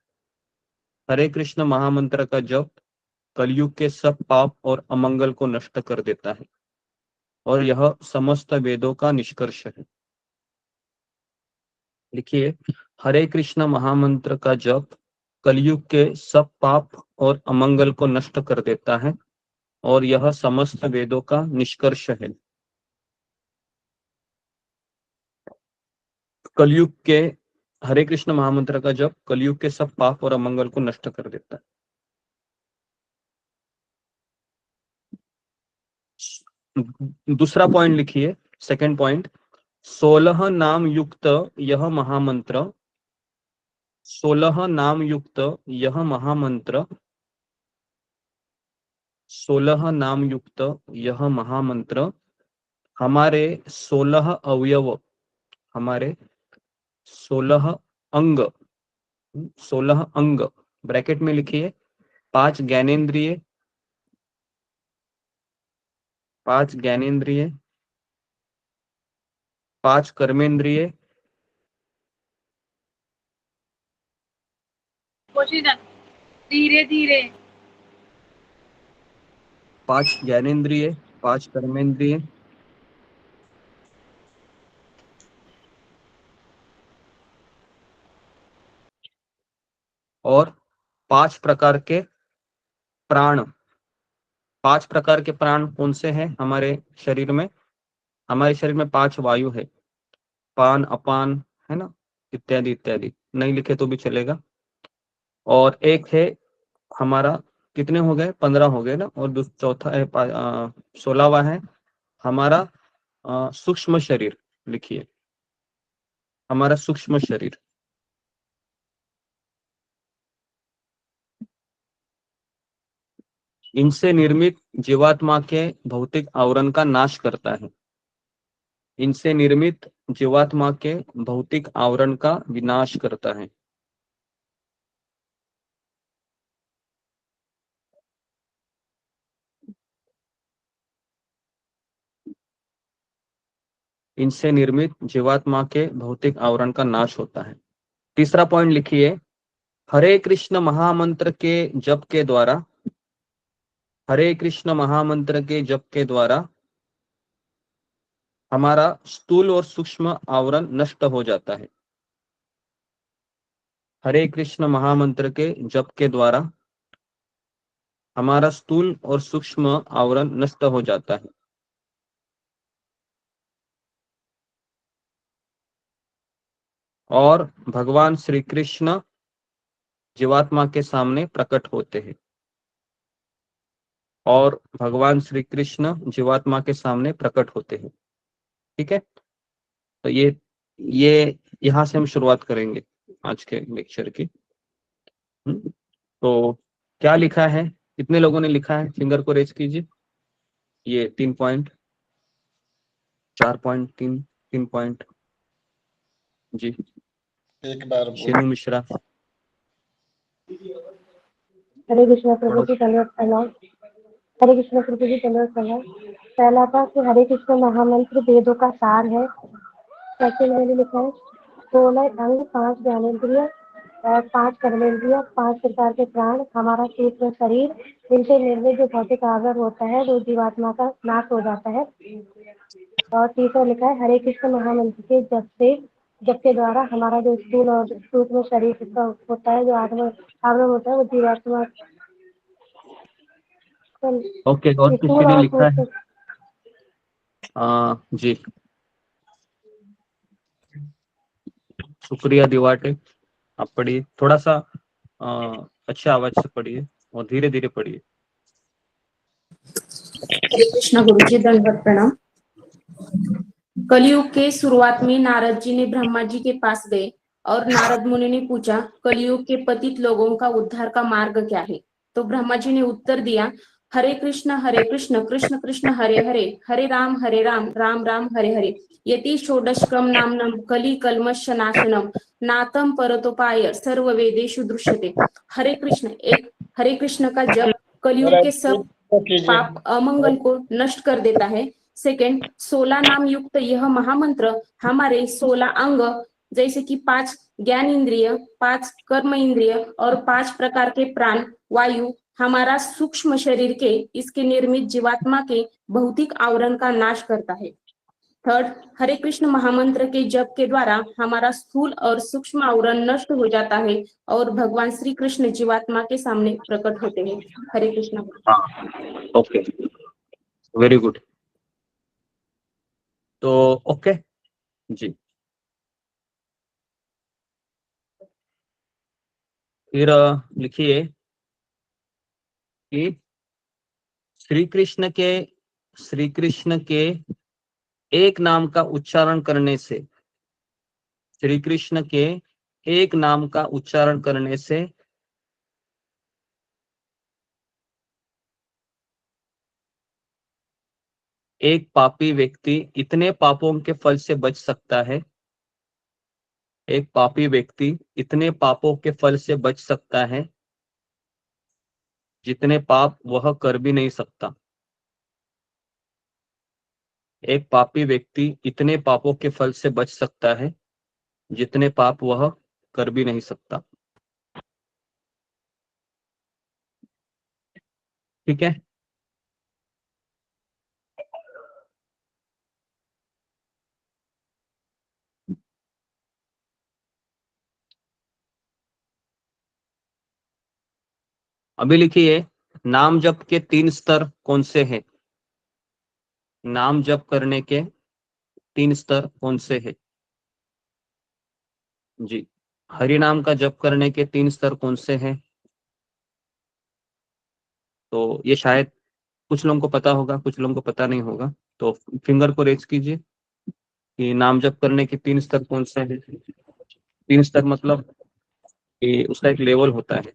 हरे कृष्ण महामंत्र का जप कलयुग के सब पाप और अमंगल को नष्ट कर देता है और यह समस्त वेदों का निष्कर्ष है। लिखिए, हरे कृष्ण महामंत्र का जप कलयुग के सब पाप और अमंगल को नष्ट कर देता है और यह समस्त वेदों का निष्कर्ष है। कलयुग के हरे कृष्ण महामंत्र का जप कलयुग के सब पाप और अमंगल को नष्ट कर देता है। दूसरा पॉइंट लिखिए, सेकंड पॉइंट, 16 नाम युक्त यह महामंत्र, 16 नाम युक्त यह महामंत्र, 16 नाम युक्त यह महामंत्र हमारे 16 अवयव, हमारे 16 अंग, 16 अंग ब्रैकेट में लिखिए, 5 ज्ञानेंद्रिय, 5 ज्ञानेंद्रिय, 5 कर्मेंद्रिय, धीरे धीरे 5 ज्ञानेंद्रिय, 5 कर्मेंद्रिय, और 5 प्रकार के प्राण। 5 प्रकार के प्राण कौन से हैं हमारे शरीर में? हमारे शरीर में 5 वायु है, पान, अपान, है ना, इत्यादि इत्यादि, नहीं लिखे तो भी चलेगा। और एक है हमारा, कितने हो गए? 15 हो गए ना, और चौथा है 16वां है हमारा सूक्ष्म शरीर। लिखिए, हमारा सूक्ष्म शरीर। इनसे निर्मित जीवात्मा के भौतिक आवरण का नाश करता है। इनसे निर्मित जीवात्मा के भौतिक आवरण का विनाश करता है। इनसे निर्मित जीवात्मा के भौतिक आवरण का नाश होता है। तीसरा पॉइंट लिखिए, हरे कृष्ण महामंत्र के जप के द्वारा, हरे कृष्ण महामंत्र के जप के द्वारा हमारा स्थूल और सूक्ष्म आवरण नष्ट हो जाता है। हरे कृष्ण महामंत्र के जप के द्वारा हमारा स्थूल और सूक्ष्म आवरण नष्ट हो जाता है। और भगवान श्री कृष्ण जीवात्मा के सामने प्रकट होते हैं। और भगवान श्री कृष्ण जीवात्मा के सामने प्रकट होते हैं। ठीक है, तो ये यहाँ से हम शुरुआत करेंगे आज के लेक्चर की। तो क्या लिखा है, कितने लोगों ने लिखा है? फिंगर को रेज कीजिए। ये 3 पॉइंट, 4 पॉइंट, 3 पॉइंट जी। एक बार शेनू मिश्रा। हरे कृष्ण प्रभु जी धन्यवाद प्रणाम। हरे कृष्ण प्रभु जी धन्यवाद प्रणाम। पहला था कि हरे कृष्ण महामंत्र वेदों का सार है। सेकंड मैंने लिखा है 16 अंग, 5 ज्ञानेंद्रिय, 5 कर्मेंद्रिय, 5 प्रकार के प्राण, हमारा सूक्ष्म शरीर, इनसे निर्मित जो भौतिक आवरण होता है वो जीवात्मा का नाश हो जाता है। और तीसरा लिखा है हरे कृष्ण महामंत्र के जप के द्वारा हमारा जो स्थूल और सूक्ष्म शरीर का होता है, जो आवरण होता है, वो जीवात्मा ओके, और किसी स्थूल ने और लिखा है? सूक्ष्म जी, शुक्रिया दिवाटे। आप पढ़िए, थोड़ा सा अच्छे आवाज से पढ़िए और धीरे धीरे पढ़िए। हरे कृष्णा गुरु जी, दंडवत प्रणाम। कलयुग के शुरुआत में नारद जी ने ब्रह्मा जी के पास गए और नारद मुनि ने पूछा, कलयुग के पतित लोगों का उद्धार का मार्ग क्या है? तो ब्रह्मा जी ने उत्तर दिया, हरे कृष्ण कृष्ण कृष्ण हरे हरे, हरे राम राम राम हरे हरे। यति षोडशकम नामनम कली कल्मष नाशनम नातम परतोपाय सर्व वेदेषु दृश्यते। हरे कृष्ण का जप कलयुग के सब पाप अमंगल को नष्ट कर देता है। सेकंड, 16 नाम युक्त यह महामंत्र हमारे 16 अंग जैसे कि 5 ज्ञान इंद्रिय, 5 कर्म इंद्रिय और 5 प्रकार के प्राण वायु हमारा सूक्ष्म शरीर के इसके निर्मित जीवात्मा के भौतिक आवरण का नाश करता है। थर्ड, हरे कृष्ण महामंत्र के जप के द्वारा हमारा स्थूल और सूक्ष्म आवरण नष्ट हो जाता है और भगवान श्री कृष्ण जीवात्मा के सामने प्रकट होते हैं। Hare Krishna. Okay, very good. तो ओके जी, फिर लिखिए कि श्री कृष्ण के एक नाम का उच्चारण करने से, श्री कृष्ण के एक नाम का उच्चारण करने से एक पापी व्यक्ति इतने पापों के फल से बच सकता है, एक पापी व्यक्ति इतने पापों के फल से बच सकता है जितने पाप वह कर भी नहीं सकता। एक पापी व्यक्ति इतने पापों के फल से बच सकता है जितने पाप वह कर भी नहीं सकता। ठीक है, अभी लिखिए नाम जप के 3 स्तर कौन से हैं? नाम जप करने के 3 स्तर कौन से हैं? जी, हरि नाम का जप करने के 3 स्तर कौन से हैं? तो ये शायद कुछ लोगों को पता होगा, कुछ लोगों को पता नहीं होगा, तो फिंगर को रेज कीजिए कि नाम जप करने के 3 स्तर कौन से हैं। 3 स्तर मतलब कि उसका एक लेवल होता है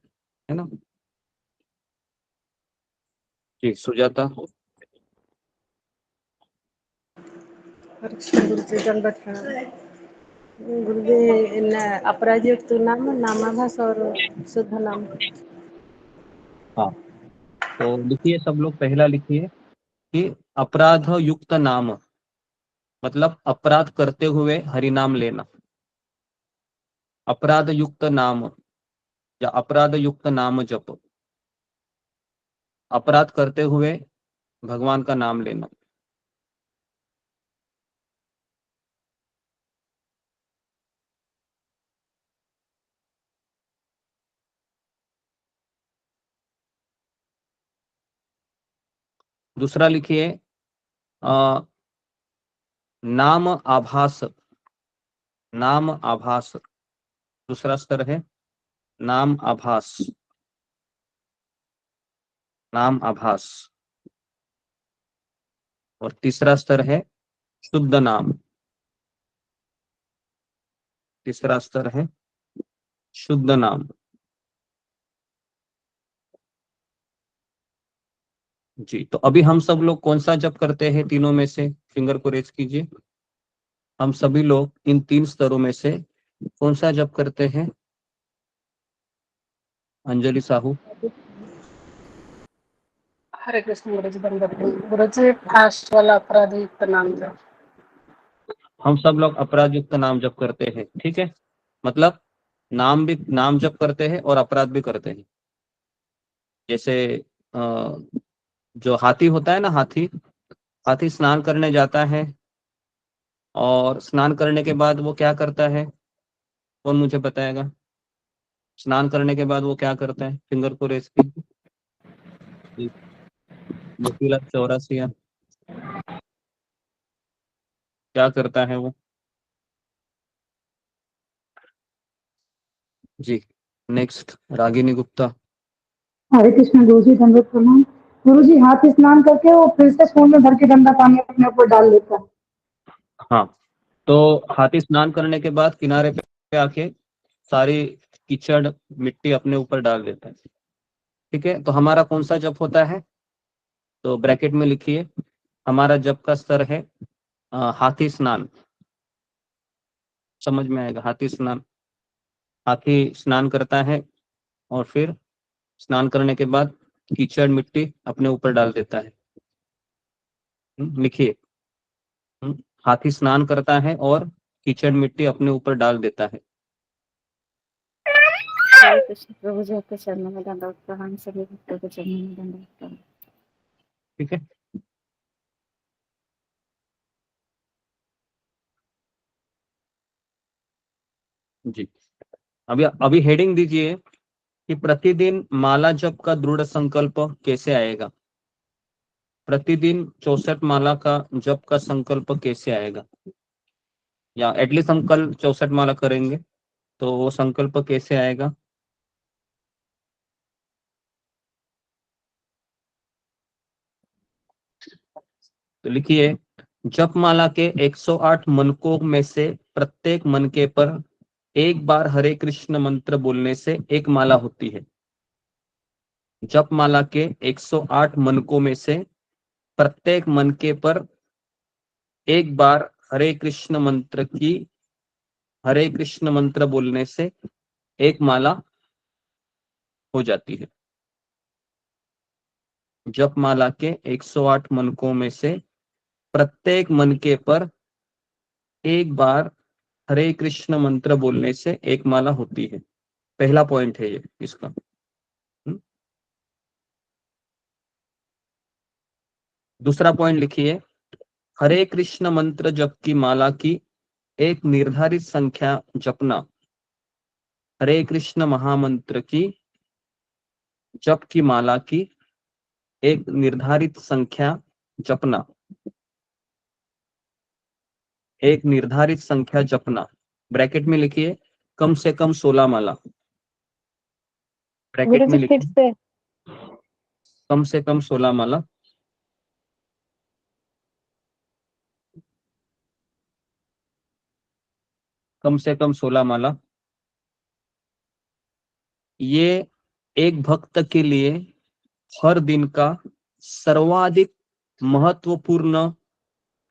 ना। जी, सुजाता। गुरुजी दंडवत प्रणाम। गुरुजी अपराधयुक्त नाम, नामाभास और शुद्ध नाम। हाँ, तो लिखिए सब लोग, पहला लिखिए कि अपराध युक्त नाम मतलब अपराध करते हुए हरि नाम लेना। अपराध युक्त नाम या अपराध युक्त नाम जप, अपराध करते हुए भगवान का नाम लेना। दूसरा लिखिए नाम आभास, नाम आभास। दूसरा स्तर है नाम आभास, नाम आभास। और तीसरा स्तर है शुद्ध नाम, तीसरा स्तर है शुद्ध नाम। जी, तो अभी हम सब लोग कौन सा जप करते हैं तीनों में से? फिंगर को रेज कीजिए। हम सभी लोग इन 3 स्तरों में से कौन सा जप करते हैं? अंजलि साहू। हरे कृष्ण गुरुजी दंडवत प्रणाम। गुरुजी फास्ट वाला अपराधयुक्त नाम जप। हम सब लोग अपराध युक्त नाम जप करते हैं, ठीक है। मतलब नाम जप करते हैं और अपराध भी करते हैं। जैसे जो हाथी होता है ना, हाथी हाथी स्नान करने जाता है और स्नान करने के बाद वो क्या करता है? कौन मुझे बताएगा? स्नान करने के बाद वो क्या करता है? फिंगर को रेस कीजिए। मोतीलाल चौरासिया क्या करता है वो? जी, नेक्स्ट रागिनी गुप्ता। हरे कृष्ण गुरुजी दंडवत प्रणाम। गुरुजी हाथ स्नान करके वो फिर से कुएं में भर के गंदा पानी अपने ऊपर डाल लेता है। हाँ, तो हाथी स्नान करने के बाद किनारे पे आके सारी कीचड़ मिट्टी अपने ऊपर डाल देता है। ठीक है, तो हमारा कौन सा जप होता है? तो ब्रैकेट में लिखिए हमारा जप का स्तर है हाथी स्नान। समझ में आएगा, हाथी स्नान। हाथी स्नान करता है और फिर स्नान करने के बाद कीचड़ मिट्टी अपने ऊपर डाल देता है। लिखिए, हाथी स्नान करता है और कीचड़ मिट्टी अपने ऊपर डाल देता है। हरे कृष्ण प्रभु जी आपके चरणों में दंडवत प्रणाम, सभी भक्तों के चरणों में दंडवत प्रणाम। ठीक है, जी। अभी हेडिंग दीजिए कि प्रतिदिन माला जप का दृढ़ संकल्प कैसे आएगा। प्रतिदिन 64 माला का जप का संकल्प कैसे आएगा, या एटलीस्ट हम कल 64 माला करेंगे तो वो संकल्प कैसे आएगा। तो लिखिए, जप माला के 108 मनकों में से प्रत्येक मनके पर एक बार हरे कृष्ण मंत्र बोलने से एक माला होती है। जप माला के 108 मनकों में से प्रत्येक मनके पर एक बार हरे कृष्ण मंत्र बोलने से एक माला हो जाती है। जप माला के 108 मनकों में से प्रत्येक मनके पर एक बार हरे कृष्ण मंत्र बोलने से एक माला होती है। पहला पॉइंट है ये इसका। दूसरा पॉइंट लिखिए, हरे कृष्ण मंत्र जप की माला की एक निर्धारित संख्या जपना। हरे कृष्ण महामंत्र की जप की माला की एक निर्धारित संख्या जपना। एक निर्धारित संख्या जपना, ब्रैकेट में लिखिए कम से कम 16 माला। ब्रैकेट में लिखिए कम से कम 16 माला। कम से कम 16 माला। ये एक भक्त के लिए हर दिन का सर्वाधिक महत्वपूर्ण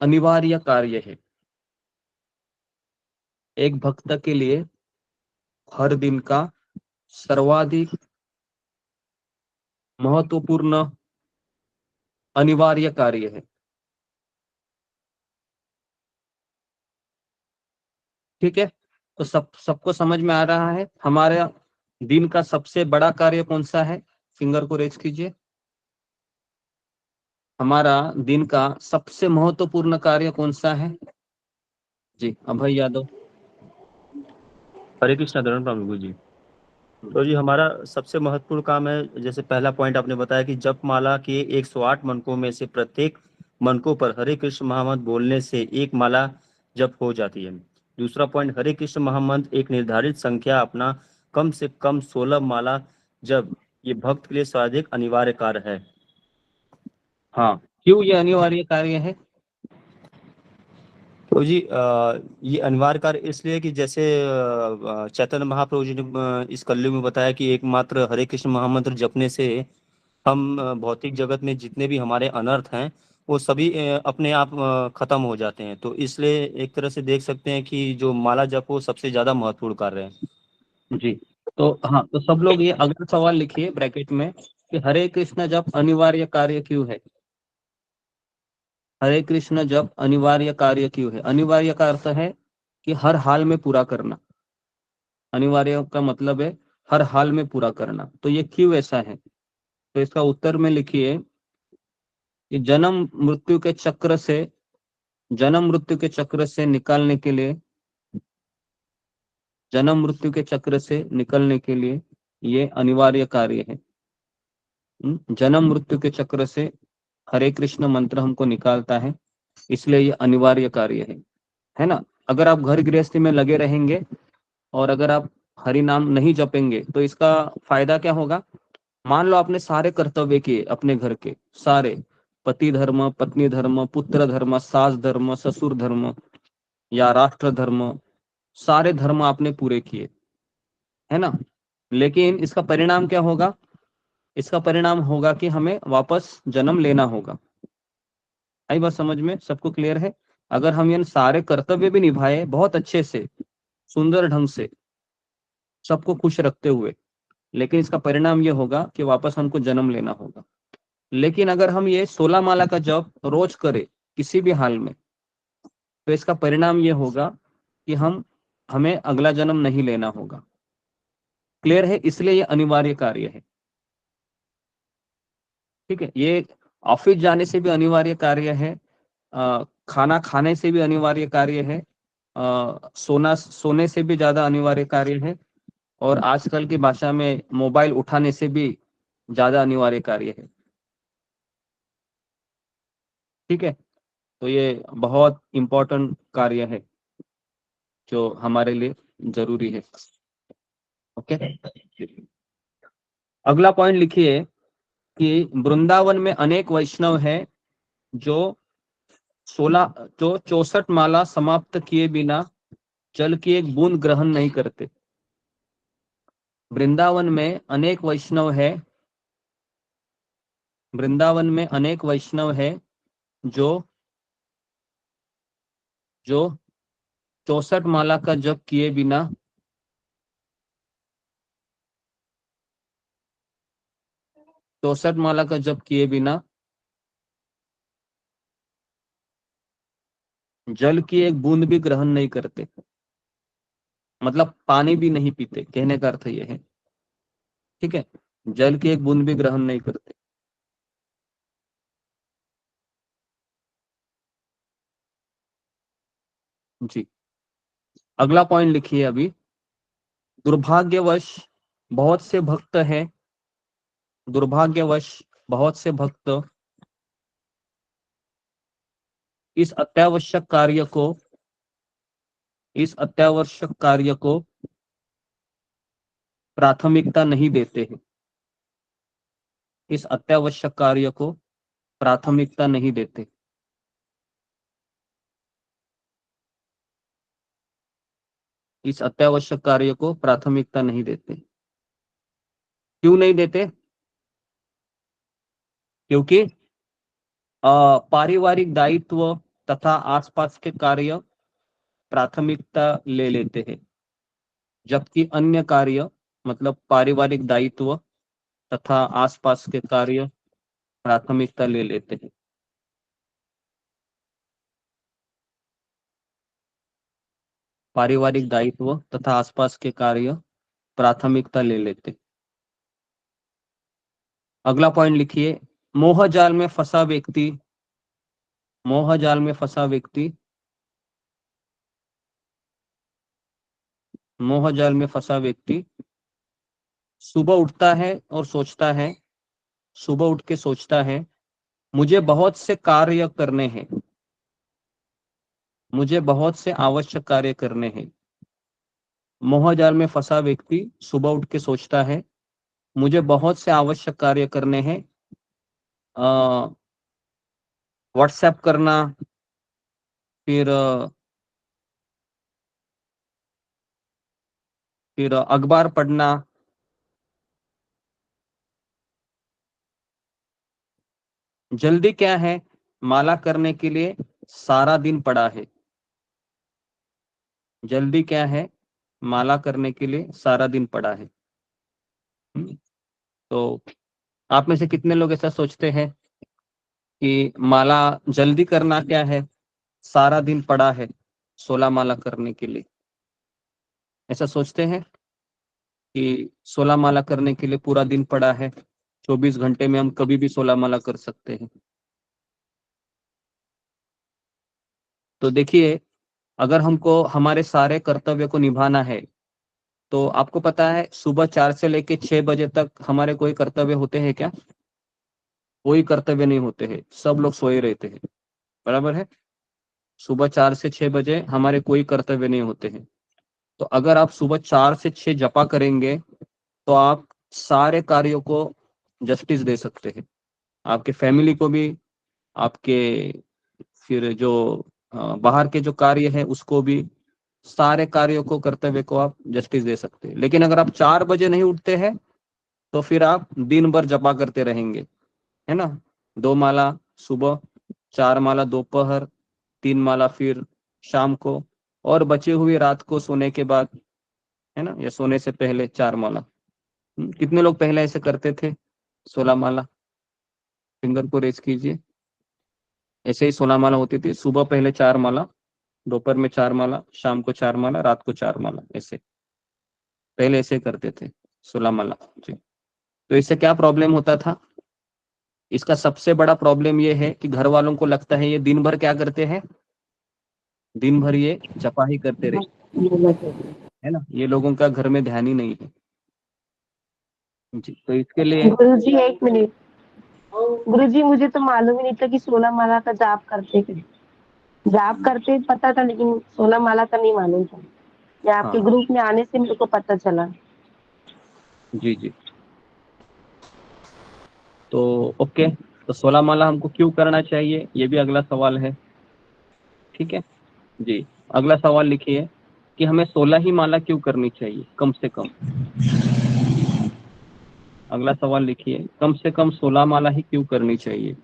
अनिवार्य कार्य है। एक भक्त के लिए हर दिन का सर्वाधिक महत्वपूर्ण अनिवार्य कार्य है। ठीक है, तो सबको समझ में आ रहा है। हमारे दिन का सबसे बड़ा कार्य कौन सा है, फिंगर को रेज कीजिए। हमारा दिन का सबसे महत्वपूर्ण कार्य कौन सा है जी, अभय यादव। हरे कृष्णा धरण प्रभु जी। तो जी हमारा सबसे महत्वपूर्ण काम है, जैसे पहला पॉइंट आपने बताया कि जप माला के 108 मनकों में से प्रत्येक मनकों पर हरे कृष्ण महामंत्र बोलने से एक माला जप हो जाती है। दूसरा पॉइंट, हरे कृष्ण महामंत्र एक निर्धारित संख्या अपना कम से कम 16 माला जब ये भक्त के लिए सर्वाधिक अनिवार्य कार्य है। हाँ, क्यों ये अनिवार्य कार्य है? तो जी ये अनिवार्य कार्य इसलिए कि जैसे चैतन्य महाप्रभु जी ने इस कलयुग में बताया कि एकमात्र हरे कृष्ण महामंत्र जपने से हम भौतिक जगत में जितने भी हमारे अनर्थ हैं वो सभी अपने आप खत्म हो जाते हैं। तो इसलिए एक तरह से देख सकते हैं कि जो माला जप वो सबसे ज्यादा महत्वपूर्ण कार्य है जी। तो हाँ, तो सब लोग ये अगला सवाल लिखिए ब्रैकेट में कि हरे कृष्ण जप अनिवार्य कार्य क्यों है। हरे कृष्ण जप अनिवार्य कार्य क्यों है? अनिवार्य का अर्थ है कि हर हाल में पूरा करना। अनिवार्य का मतलब है हर हाल में पूरा करना। तो ये क्यों ऐसा है? तो इसका उत्तर में लिखिए कि जन्म मृत्यु के चक्र से निकालने के लिए, जन्म मृत्यु के चक्र से निकलने के लिए ये अनिवार्य कार्य है। जन्म मृत्यु के चक्र से हरे कृष्ण मंत्र हमको निकालता है, इसलिए ये अनिवार्य कार्य है ना। अगर आप घर गृहस्थी में लगे रहेंगे और अगर आप हरि नाम नहीं जपेंगे तो इसका फायदा क्या होगा? मान लो आपने सारे कर्तव्य किए अपने घर के, सारे पति धर्म, पत्नी धर्म, पुत्र धर्म, सास धर्म, ससुर धर्म या राष्ट्र धर्म, सारे धर्म आपने पूरे किए, है ना। लेकिन इसका परिणाम क्या होगा? इसका परिणाम होगा कि हमें वापस जन्म लेना होगा। आई बात समझ में? सबको क्लियर है? अगर हम ये सारे कर्तव्य भी निभाए बहुत अच्छे से, सुंदर ढंग से, सबको खुश रखते हुए, लेकिन इसका परिणाम ये होगा कि वापस हमको जन्म लेना होगा। लेकिन अगर हम ये 16 माला का जप रोज करें किसी भी हाल में, तो इसका परिणाम ये होगा कि हमें अगला जन्म नहीं लेना होगा। क्लियर है? इसलिए ये अनिवार्य कार्य है। ठीक है, ये ऑफिस जाने से भी अनिवार्य कार्य है, खाना खाने से भी अनिवार्य कार्य है, सोने से भी ज्यादा अनिवार्य कार्य है, और आजकल की भाषा में मोबाइल उठाने से भी ज्यादा अनिवार्य कार्य है। ठीक है, तो ये बहुत इंपॉर्टेंट कार्य है जो हमारे लिए जरूरी है। ओके, अगला पॉइंट लिखिए कि वृंदावन में अनेक वैष्णव हैं जो 64 माला समाप्त किए बिना जल की एक बूंद ग्रहण नहीं करते। वृंदावन में अनेक वैष्णव है, वृंदावन में अनेक वैष्णव है जो 64 माला का जप किए बिना जल की एक बूंद भी ग्रहण नहीं करते, मतलब पानी भी नहीं पीते, कहने का अर्थ यह है। ठीक है, जल की एक बूंद भी ग्रहण नहीं करते। जी, अगला पॉइंट लिखिए अभी। दुर्भाग्यवश बहुत से भक्त हैं, दुर्भाग्यवश बहुत से भक्त इस अत्यावश्यक कार्य को प्राथमिकता नहीं देते हैं। इस अत्यावश्यक कार्य को प्राथमिकता नहीं देते। इस अत्यावश्यक कार्य को प्राथमिकता नहीं देते। क्यों नहीं देते? क्योंकि पारिवारिक दायित्व तथा आसपास के कार्य प्राथमिकता ले लेते हैं, जबकि अन्य कार्य मतलब पारिवारिक दायित्व तथा आसपास के कार्य प्राथमिकता ले लेते हैं। पारिवारिक दायित्व तथा आसपास के कार्य प्राथमिकता ले लेते हैं। अगला पॉइंट लिखिए। मोह जाल में फंसा व्यक्ति, मोह जाल में फंसा व्यक्ति, मोह जाल में फंसा व्यक्ति सुबह उठता है और सोचता है, सुबह उठ के सोचता है मुझे बहुत से कार्य करने हैं, मुझे बहुत से आवश्यक कार्य करने हैं। मोह जाल में फंसा व्यक्ति सुबह उठ के सोचता है मुझे बहुत से आवश्यक कार्य करने हैं, व्हाट्सएप करना, फिर अखबार पढ़ना, जल्दी क्या है, माला करने के लिए सारा दिन पड़ा है। जल्दी क्या है, माला करने के लिए सारा दिन पड़ा है। तो आप में से कितने लोग ऐसा सोचते हैं कि माला जल्दी करना क्या है, सारा दिन पड़ा है 16 माला करने के लिए? ऐसा सोचते हैं कि 16 माला करने के लिए पूरा दिन पड़ा है, 24 घंटे में हम कभी भी 16 माला कर सकते हैं। तो देखिए, अगर हमको हमारे सारे कर्तव्य को निभाना है, तो आपको पता है सुबह 4 से लेके 6 बजे तक हमारे कोई कर्तव्य होते हैं क्या? कोई कर्तव्य नहीं होते हैं, सब लोग सोए रहते हैं। बराबर है? सुबह 4 से 6 बजे हमारे कोई कर्तव्य नहीं होते हैं। तो अगर आप सुबह 4 से 6 जपा करेंगे तो आप सारे कार्यों को जस्टिस दे सकते हैं, आपके फैमिली को भी, आपके फिर जो बाहर के जो कार्य है उसको भी, सारे कार्यों को, कर्तव्य को आप जस्टिस दे सकते हैं। लेकिन अगर आप 4 बजे नहीं उठते हैं तो फिर आप दिन भर जपा करते रहेंगे, है ना। 2 माला सुबह, 4 माला दोपहर, 3 माला फिर शाम को, और बचे हुए रात को सोने के बाद, है ना, या सोने से पहले 4 माला। कितने लोग पहले ऐसे करते थे 16 माला? फिंगर को रेज कीजिए। ऐसे ही 16 माला होती थी। सुबह पहले 4 माला, दोपहर में 4 माला, शाम को 4 माला, रात को 4 माला, ऐसे पहले ऐसे करते थे 16 माला जी। तो इससे क्या प्रॉब्लम होता था? इसका सबसे बड़ा प्रॉब्लम ये है कि घर वालों को लगता है ये दिन भर क्या करते हैं, दिन भर ये जपा ही करते रहे, है ना। ये लोगों का घर में ध्यान ही नहीं है जी। तो इसके लिए गुरुजी 1 मिनट। गुरुजी मुझे तो मालूम ही नहीं था कि 16 माला का जाप करते थे। जाप करते पता था, लेकिन 16 माला का नहीं मालूम था। ये आपके हाँ ग्रुप में आने से मेरे को पता चला। जी जी। तो ओके, तो 16 माला हमको क्यों करना चाहिए, ये भी अगला सवाल है। ठीक है जी। अगला सवाल लिखिए कि हमें 16 ही माला क्यों करनी चाहिए कम से कम। अगला सवाल लिखिए, कम से कम 16 माला ही क्यों करनी चाहिए।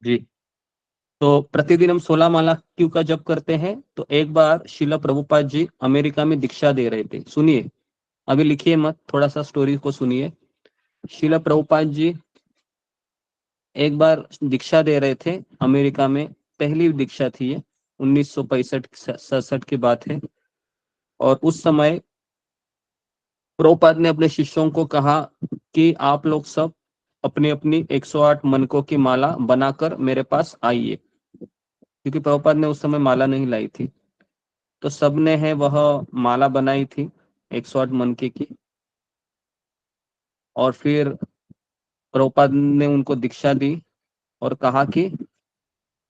जी। तो प्रतिदिन हम 16 माला क्यों का जप करते हैं? तो एक बार शिला प्रभुपाद जी अमेरिका में दीक्षा दे रहे थे। सुनिए, अभी लिखिए मत, थोड़ा सा स्टोरी को सुनिए। शिला प्रभुपाद जी एक बार दीक्षा दे रहे थे अमेरिका में। पहली दीक्षा थी ये, 1965-67 की बात है। और उस समय प्रभुपाद ने अपने शिष्यों को कहा कि आप लोग सब अपनी अपनी 108 मनकों की माला बनाकर मेरे पास आइए, क्योंकि प्रभुपाद ने उस समय माला नहीं लाई थी। तो सबने है वह माला बनाई थी 108 मनके की। और फिर प्रभुपाद ने उनको दीक्षा दी और कहा कि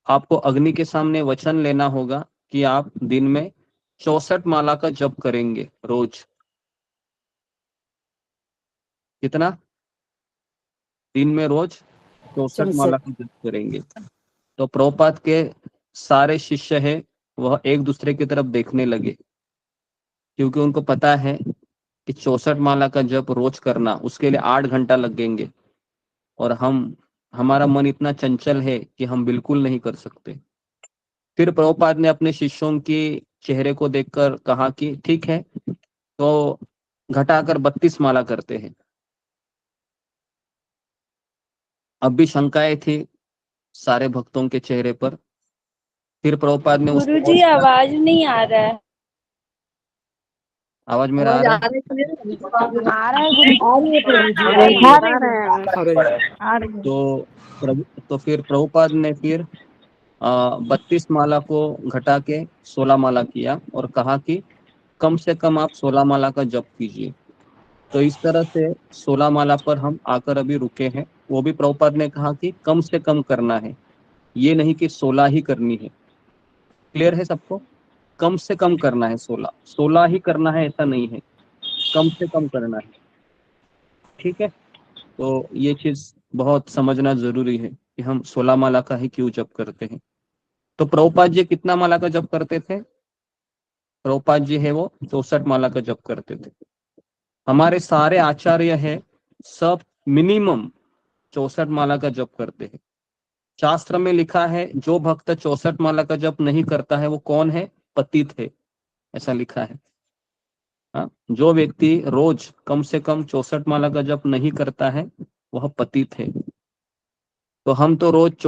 आपको अग्नि के सामने वचन लेना होगा कि आप दिन में 64 माला का जप करेंगे रोज। कितना? दिन में रोज 64 माला का जप करेंगे। तो प्रभुपाद के सारे शिष्य है वह एक दूसरे की तरफ देखने लगे, क्योंकि उनको पता है कि 64 माला का जप रोज करना उसके लिए 8 घंटा लगेंगे, और हमारा मन इतना चंचल है कि हम बिल्कुल नहीं कर सकते। फिर प्रभुपाद ने अपने शिष्यों के चेहरे को देखकर कहा कि ठीक है, तो घटाकर 32 माला करते हैं। अब भी शंकाएं थी सारे भक्तों के चेहरे पर। फिर प्रभुपाद ने उसको गुरुजी आवाज नहीं आ रहा है। आवाज मेरा आ रहा है? आ रहा है गुरुजी। तो फिर प्रभुपाद ने फिर 32 माला को घटा के 16 माला किया और कहा कि कम से कम आप 16 माला का जप कीजिए। तो इस तरह से 16 माला पर हम आकर अभी रुके हैं। वो भी प्रभुपाद ने कहा कि कम से कम करना है, ये नहीं कि 16 ही करनी है। क्लियर है सबको? कम से कम करना है, 16 ही करना है ऐसा नहीं है, कम से कम करना है। ठीक है, तो ये चीज बहुत समझना जरूरी है कि हम 16 माला का ही क्यों जप करते हैं। तो प्रभुपाद जी कितना माला का जप करते थे? प्रभुपाद जी है वो 64 माला का जप करते थे। हमारे सारे आचार्य हैं सब मिनिमम 64 माला का जप करते हैं। शास्त्र में लिखा है जो भक्त 64 माला का जप नहीं करता है वो कौन है? पतित है, ऐसा लिखा है। हाँ, जो व्यक्ति रोज कम से कम 64 माला का जप नहीं करता है वह पतित है। तो हम तो रोज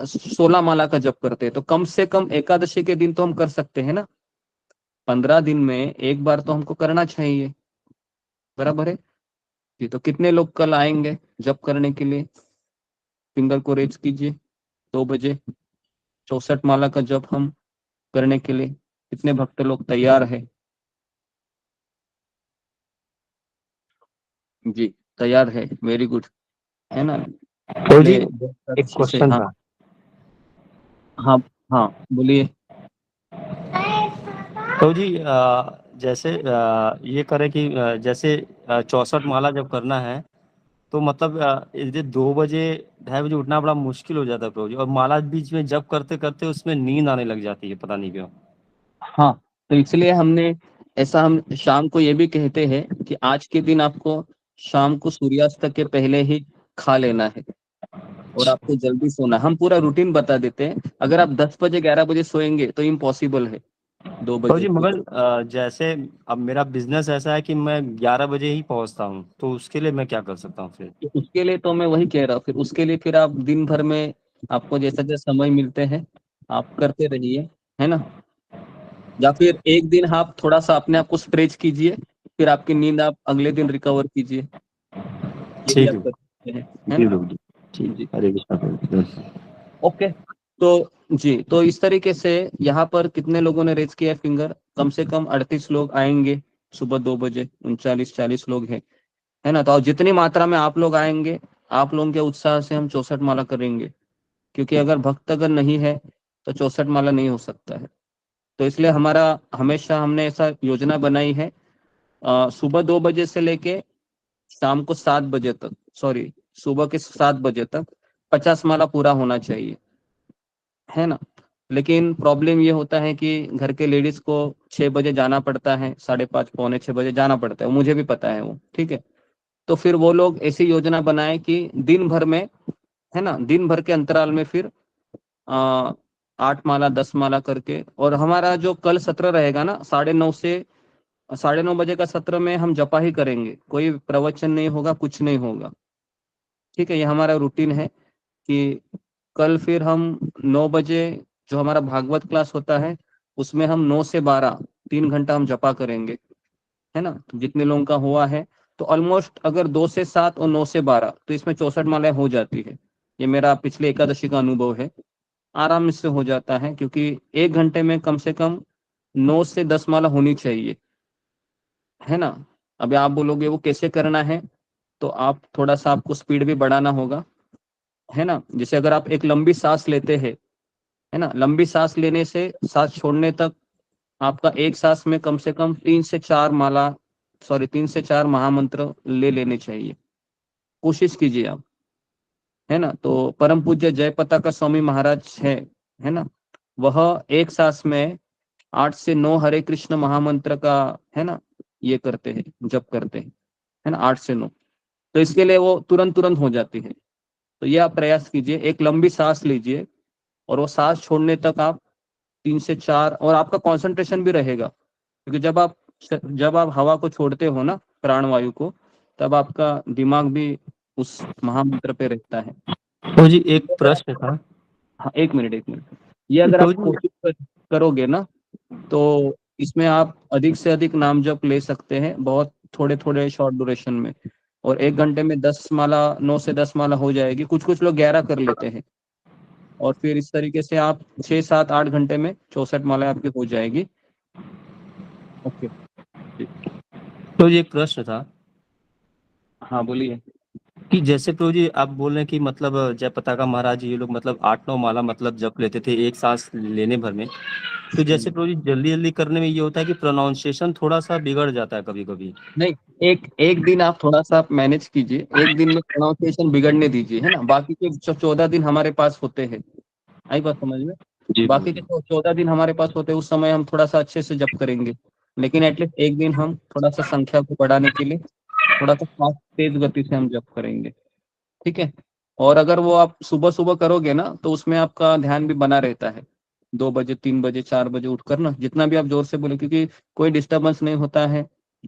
16 माला का जप करते हैं, तो कम से कम एकादशी के दिन तो हम कर सकते हैं ना। 15 दिन में एक बार तो हमको करना चाहिए, बराबर है जी। तो कितने लोग कल आएंगे जप करने के लिए? फिंगर को रेज कीजिए। 2 बजे 64 माला का जप हम करने के लिए कितने भक्त लोग तैयार है? जी तैयार है, वेरी गुड, है ना। तो जी एक क्वेश्चन हाँ था। हाँ हाँ बोलिए। तो जी जैसे ये करें कि जैसे 64 माला जब करना है तो मतलब ये 2 बजे 2:30 बजे उठना बड़ा मुश्किल हो जाता है प्रभु जी, और माला बीच में जब करते करते उसमें नींद आने लग जाती है, पता नहीं क्यों। हाँ, तो इसलिए हमने ऐसा, हम शाम को ये भी कहते हैं कि आज के दिन आपको शाम को सूर्यास्त के पहले ही खा लेना है और आपको जल्दी सोना। हम पूरा रूटीन बता देते हैं। अगर आप 10 बजे 11 बजे सोएंगे तो इम्पॉसिबल है 2 प्रभु बजे। जी मगर जैसे अब मेरा बिजनेस ऐसा है कि मैं 11 बजे ही पहुंचता हूँ, तो उसके लिए मैं क्या कर सकता हूँ फिर? तो उसके लिए तो मैं वही कह रहा हूँ, फिर उसके लिए फिर आप दिन भर में आपको जैसा जैसा समय मिलते हैं आप करते रहिए, है ना। या फिर एक दिन आप थोड़ा सा अपने आप को स्ट्रेच कीजिए, फिर आपकी नींद आप अगले दिन रिकवर कीजिए, ये भी ठीक आप है कर सकते हैं, है जी ना। प्रभु जी, ठीक जी, हरे कृष्णा प्रभु जी। ओके। तो जी, तो इस तरीके से यहाँ पर कितने लोगों ने रेज किया फिंगर? कम से कम 38 लोग आएंगे सुबह 2 बजे, 39-40 लोग हैं, है ना। तो जितनी मात्रा में आप लोग आएंगे, आप लोगों के उत्साह से हम 64 माला करेंगे, क्योंकि अगर भक्त अगर नहीं है तो 64 माला नहीं हो सकता है। तो इसलिए हमारा हमेशा हमने ऐसा योजना बनाई है, सुबह 2 बजे से लेके शाम को 7 बजे तक, सॉरी, सुबह के 7 बजे तक 50 माला पूरा होना चाहिए, है ना। लेकिन प्रॉब्लम ये होता है कि घर के लेडीज को 6 बजे जाना पड़ता है, 5:30 पौने 6 बजे जाना पड़ता है, मुझे भी पता है वो, ठीक है। तो फिर वो लोग ऐसी योजना बनाए कि दिन भर में, है ना, दिन भर के अंतराल में फिर 8 माला 10 माला करके। और हमारा जो कल सत्र रहेगा ना, 9:30 बजे का सत्र में हम जपा ही करेंगे, कोई प्रवचन नहीं होगा, कुछ नहीं होगा, ठीक है। ये हमारा रूटीन है कि कल फिर हम 9 बजे जो हमारा भागवत क्लास होता है उसमें हम 9 से 12 3 घंटा हम जपा करेंगे, है ना। तो जितने लोगों का हुआ है तो ऑलमोस्ट अगर 2 से 7 और 9 से 12 तो इसमें 64 मालाएं हो जाती है। ये मेरा पिछले एकादशी का अनुभव है, आराम से हो जाता है, क्योंकि 1 घंटे में कम से कम 9 से 10 माला होनी चाहिए, है ना। अभी आप बोलोगे वो कैसे करना है, तो आप थोड़ा सा आपको स्पीड भी बढ़ाना होगा, है ना। जैसे अगर आप एक लंबी सांस लेते हैं, है ना, लंबी सांस लेने से सांस छोड़ने तक आपका एक सांस में कम से कम 3 से 4 महामंत्र ले लेने चाहिए, कोशिश कीजिए आप, है ना। तो परम पूज्य जय पताका स्वामी महाराज है ना, वह एक सांस में 8 से 9 हरे कृष्ण महामंत्र का, है ना, ये करते हैं, जप करते हैं, है ना, 8 से 9। तो इसके लिए वो तुरंत तुरंत हो जाती है। तो ये आप प्रयास कीजिए, एक लंबी सांस लीजिए और वो सांस छोड़ने तक आप 3 से 4, और आपका कंसंट्रेशन भी रहेगा, क्योंकि जब आप हवा को छोड़ते हो ना, प्राणवायु को, तब आपका दिमाग भी उस महामंत्र पे रहता है। प्रभु जी एक प्रश्न था। हाँ, एक मिनट। ये अगर प्रभु आप जी कोशिश करोगे ना, तो इसमें आप अधिक से अधिक नाम जप ले सकते हैं, बहुत थोड़े थोड़े शॉर्ट ड्यूरेशन में। और 1 घंटे में 10 माला, 9 से 10 माला हो जाएगी, कुछ कुछ लोग 11 कर लेते हैं। और फिर इस तरीके से आप 6 7 8 घंटे में 64 माला आपकी हो जाएगी। ओके, तो ये एक प्रश्न था हाँ बोलिए। कि जैसे प्रभु जी आप बोल रहे हैं कि मतलब जय पताका महाराज जी ये लोग मतलब 8-9 माला मतलब जप लेते थे एक सांस लेने भर में। तो जैसे प्रभु जी जल्दी जल्दी करने में ये होता है कि प्रोनाउंसिएशन थोड़ा सा बिगड़ जाता है कभी कभी। नहीं, एक एक दिन आप थोड़ा सा आप मैनेज कीजिए, एक दिन में प्रोनाउंसिएशन बिगड़ने दीजिए, है ना। बाकी के 14 दिन हमारे पास होते हैं, आई बात समझ में। जी बाकी के 14 दिन हमारे पास होते हैं, उस समय हम थोड़ा सा अच्छे से जप करेंगे। लेकिन एटलीस्ट एक दिन हम थोड़ा सा संख्या को बढ़ाने के लिए थोड़ा सा फास्ट तेज गति से हम जप करेंगे, ठीक है। और अगर वो आप सुबह सुबह करोगे ना, तो उसमें आपका ध्यान भी बना रहता है। 2 बजे 3 बजे 4 बजे उठकर ना, जितना भी आप जोर से बोले, क्योंकि कोई डिस्टर्बेंस नहीं होता है,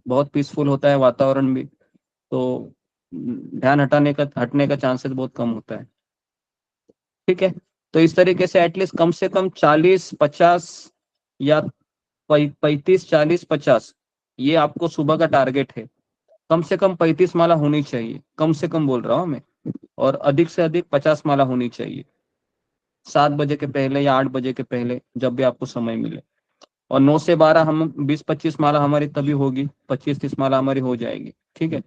बहुत पीसफुल होता है वातावरण भी, तो ध्यान हटने का चांसेस बहुत कम होता है, ठीक है। तो इस तरीके से कम 40-50 या 35-40-50, ये आपको सुबह का टारगेट है। कम से कम 35 माला होनी चाहिए, कम से कम बोल रहा हूँ मैं। और अधिक से अधिक 50 माला होनी चाहिए 7 बजे के पहले या 8 बजे के पहले, जब भी आपको समय मिले। और 9 से 12 हम 20-25 माला हमारी तभी होगी, 25-30 माला हमारी हो जाएगी, ठीक है।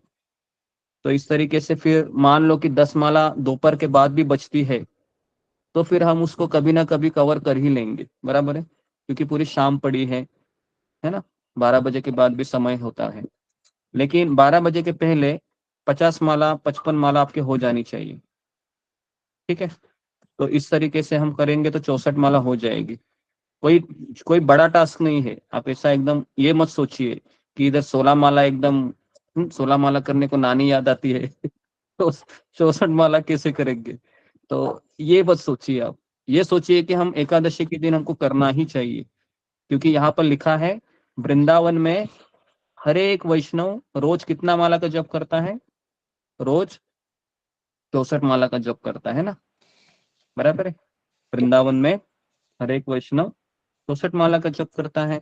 तो इस तरीके से फिर मान लो कि 10 माला दोपहर के बाद भी बचती है, तो फिर हम उसको कभी ना कभी कवर कर ही लेंगे, बराबर है, क्योंकि पूरी शाम पड़ी है ना। 12 बजे के बाद भी समय होता है, लेकिन 12 बजे के पहले 50 माला 55 माला आपके हो जानी चाहिए। ठीक है, तो इस तरीके से हम करेंगे तो 64 माला हो जाएगी। कोई कोई बड़ा टास्क नहीं है। आप ऐसा एकदम ये मत सोचिए कि इधर 16 माला एकदम 16 माला करने को नानी याद आती है तो 64 माला कैसे करेंगे, तो ये मत सोचिए। आप ये सोचिए कि हम एकादशी के दिन हमको करना ही चाहिए, क्योंकि यहाँ पर लिखा है वृंदावन में हर एक वैष्णव रोज कितना माला का जप करता है, रोज 64 माला का जप करता है ना, बराबर है। वृंदावन में हर एक वैष्णव 64 माला का जप करता है,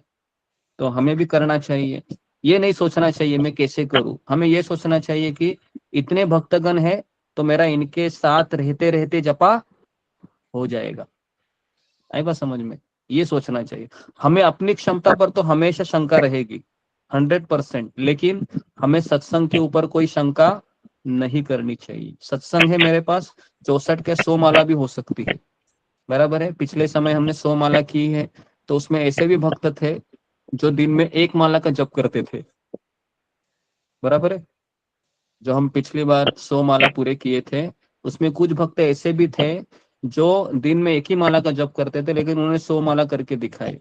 तो हमें भी करना चाहिए। ये नहीं सोचना चाहिए मैं कैसे करूं, हमें ये सोचना चाहिए कि इतने भक्तगण है तो मेरा इनके साथ रहते रहते जपा हो जाएगा। आई बात समझ में, ये सोचना चाहिए। हमें अपनी क्षमता पर तो हमेशा शंका रहेगी 100%, लेकिन हमें सत्संग के ऊपर कोई शंका नहीं करनी चाहिए। सत्संग है मेरे पास 64 के 100 माला भी हो सकती है, बराबर है। पिछले समय हमने 100 माला की है, तो उसमें ऐसे भी भक्त थे जो दिन में 1 माला का जप करते थे, बराबर है। जो हम पिछली बार 100 माला पूरे किए थे, उसमें कुछ भक्त ऐसे भी थे जो दिन में 1 ही माला का जप करते थे, लेकिन उन्होंने 100 माला करके दिखाए।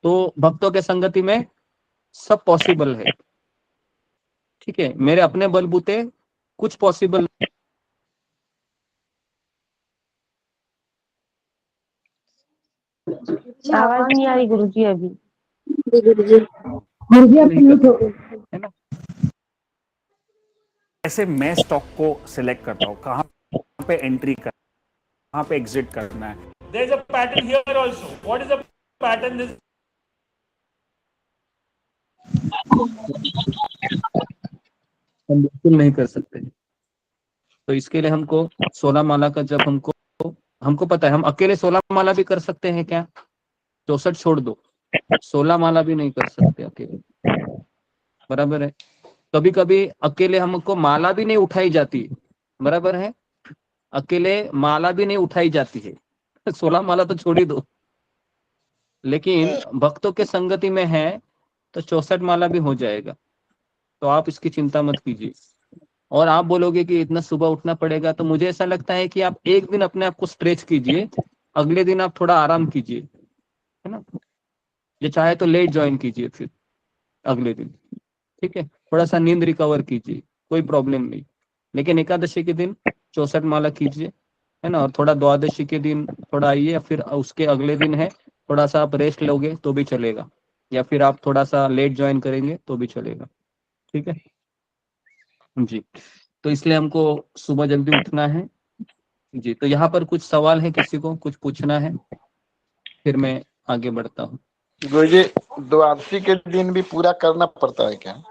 तो भक्तों के संगति में सब पॉसिबल है। ठीक है, मेरे अपने बलबूते कुछ पॉसिबल। आवाज नहीं आ रही गुरुजी अभी। है ना, ऐसे मैं स्टॉक को सिलेक्ट करता हूँ, कहाँ पे एंट्री करना है, कहाँ पे एग्जिट करना है। There is a pattern here also. What is the pattern? This हम बिल्कुल नहीं कर सकते। तो इसके लिए हमको 16 माला का जब हमको पता है, हम अकेले 16 माला भी कर सकते हैं क्या? 64 छोड़ दो, 16 माला भी नहीं कर सकते अकेले, बराबर है। कभी कभी अकेले हमको माला भी नहीं उठाई जाती, बराबर है। अकेले माला भी नहीं उठाई जाती है 16 माला तो छोड़ ही दो, लेकिन भक्तों के संगति में है तो 64 माला भी हो जाएगा। तो आप इसकी चिंता मत कीजिए। और आप बोलोगे कि इतना सुबह उठना पड़ेगा, तो मुझे ऐसा लगता है कि आप एक दिन अपने आप को स्ट्रेच कीजिए, अगले दिन आप थोड़ा आराम कीजिए, है ना। ये चाहे तो लेट ज्वाइन कीजिए फिर अगले दिन, ठीक है। थोड़ा सा नींद रिकवर कीजिए, कोई प्रॉब्लम नहीं। लेकिन एकादशी के दिन 64 माला कीजिए, है ना। और थोड़ा द्वादशी के दिन थोड़ा आइए, फिर उसके अगले दिन है थोड़ा सा आप रेस्ट लोगे तो भी चलेगा, या फिर आप थोड़ा सा लेट ज्वाइन करेंगे तो भी चलेगा, ठीक है जी। तो इसलिए हमको सुबह जल्दी उठना है जी। तो यहाँ पर कुछ सवाल है, किसी को कुछ पूछना है, फिर मैं आगे बढ़ता हूँ। गुरुजी, द्वादशी के दिन भी पूरा करना पड़ता है क्या?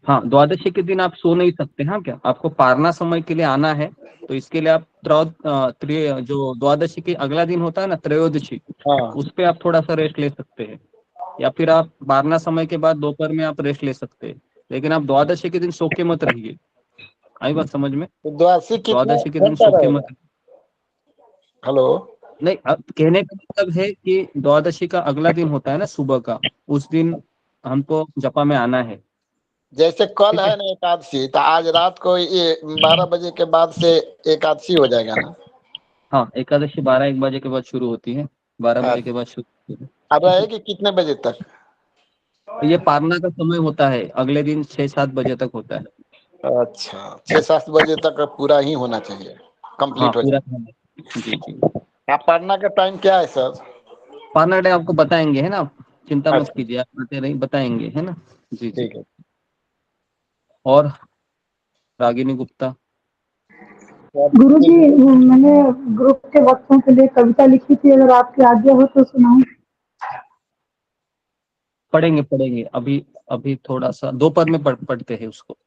हाँ, द्वादशी के दिन आप सो नहीं सकते। हाँ, क्या आपको पारना समय के लिए आना है, तो इसके लिए आप जो द्वादशी के अगला दिन होता है ना, त्रयोदशी, उस पे आप थोड़ा सा रेस्ट ले सकते हैं, या फिर आप पारना समय के बाद दोपहर में आप रेस्ट ले सकते हैं। लेकिन आप द्वादशी के दिन सो के मत रहिए। आई बात समझ में? तो द्वादशी के दिन सो के मत। हेलो, नहीं, अब कहने का मतलब है कि द्वादशी का अगला दिन होता है ना सुबह का, उस दिन हमको जपा में आना है। जैसे कल है ना एकादशी, तो आज रात को ये 12 बजे के बाद से एकादशी हो जाएगा ना? हाँ, एकादशी 12-1 बजे के बाद शुरू होती है, 12 बजे के बाद शुरू होती है। अब रहेगी कितने बजे तक? ये पारना का समय होता है, अगले दिन 6-7 बजे तक होता है। अच्छा, 6-7 बजे तक पूरा ही होना चाहिए, कंप्लीट हो पूरा जाए। जी जी। आप पारना का टाइम क्या है सर? पारना टाइम आपको बताएंगे, है ना, आप चिंता मत कीजिए, आप आते नहीं, बताएंगे, है ना जी जी। और रागिनी गुप्ता। गुरुजी, मैंने ग्रुप के बच्चों के लिए कविता लिखी थी, अगर आपकी आज्ञा हो तो सुनाऊं। पढ़ेंगे अभी थोड़ा सा दोपहर में पढ़ते हैं उसको।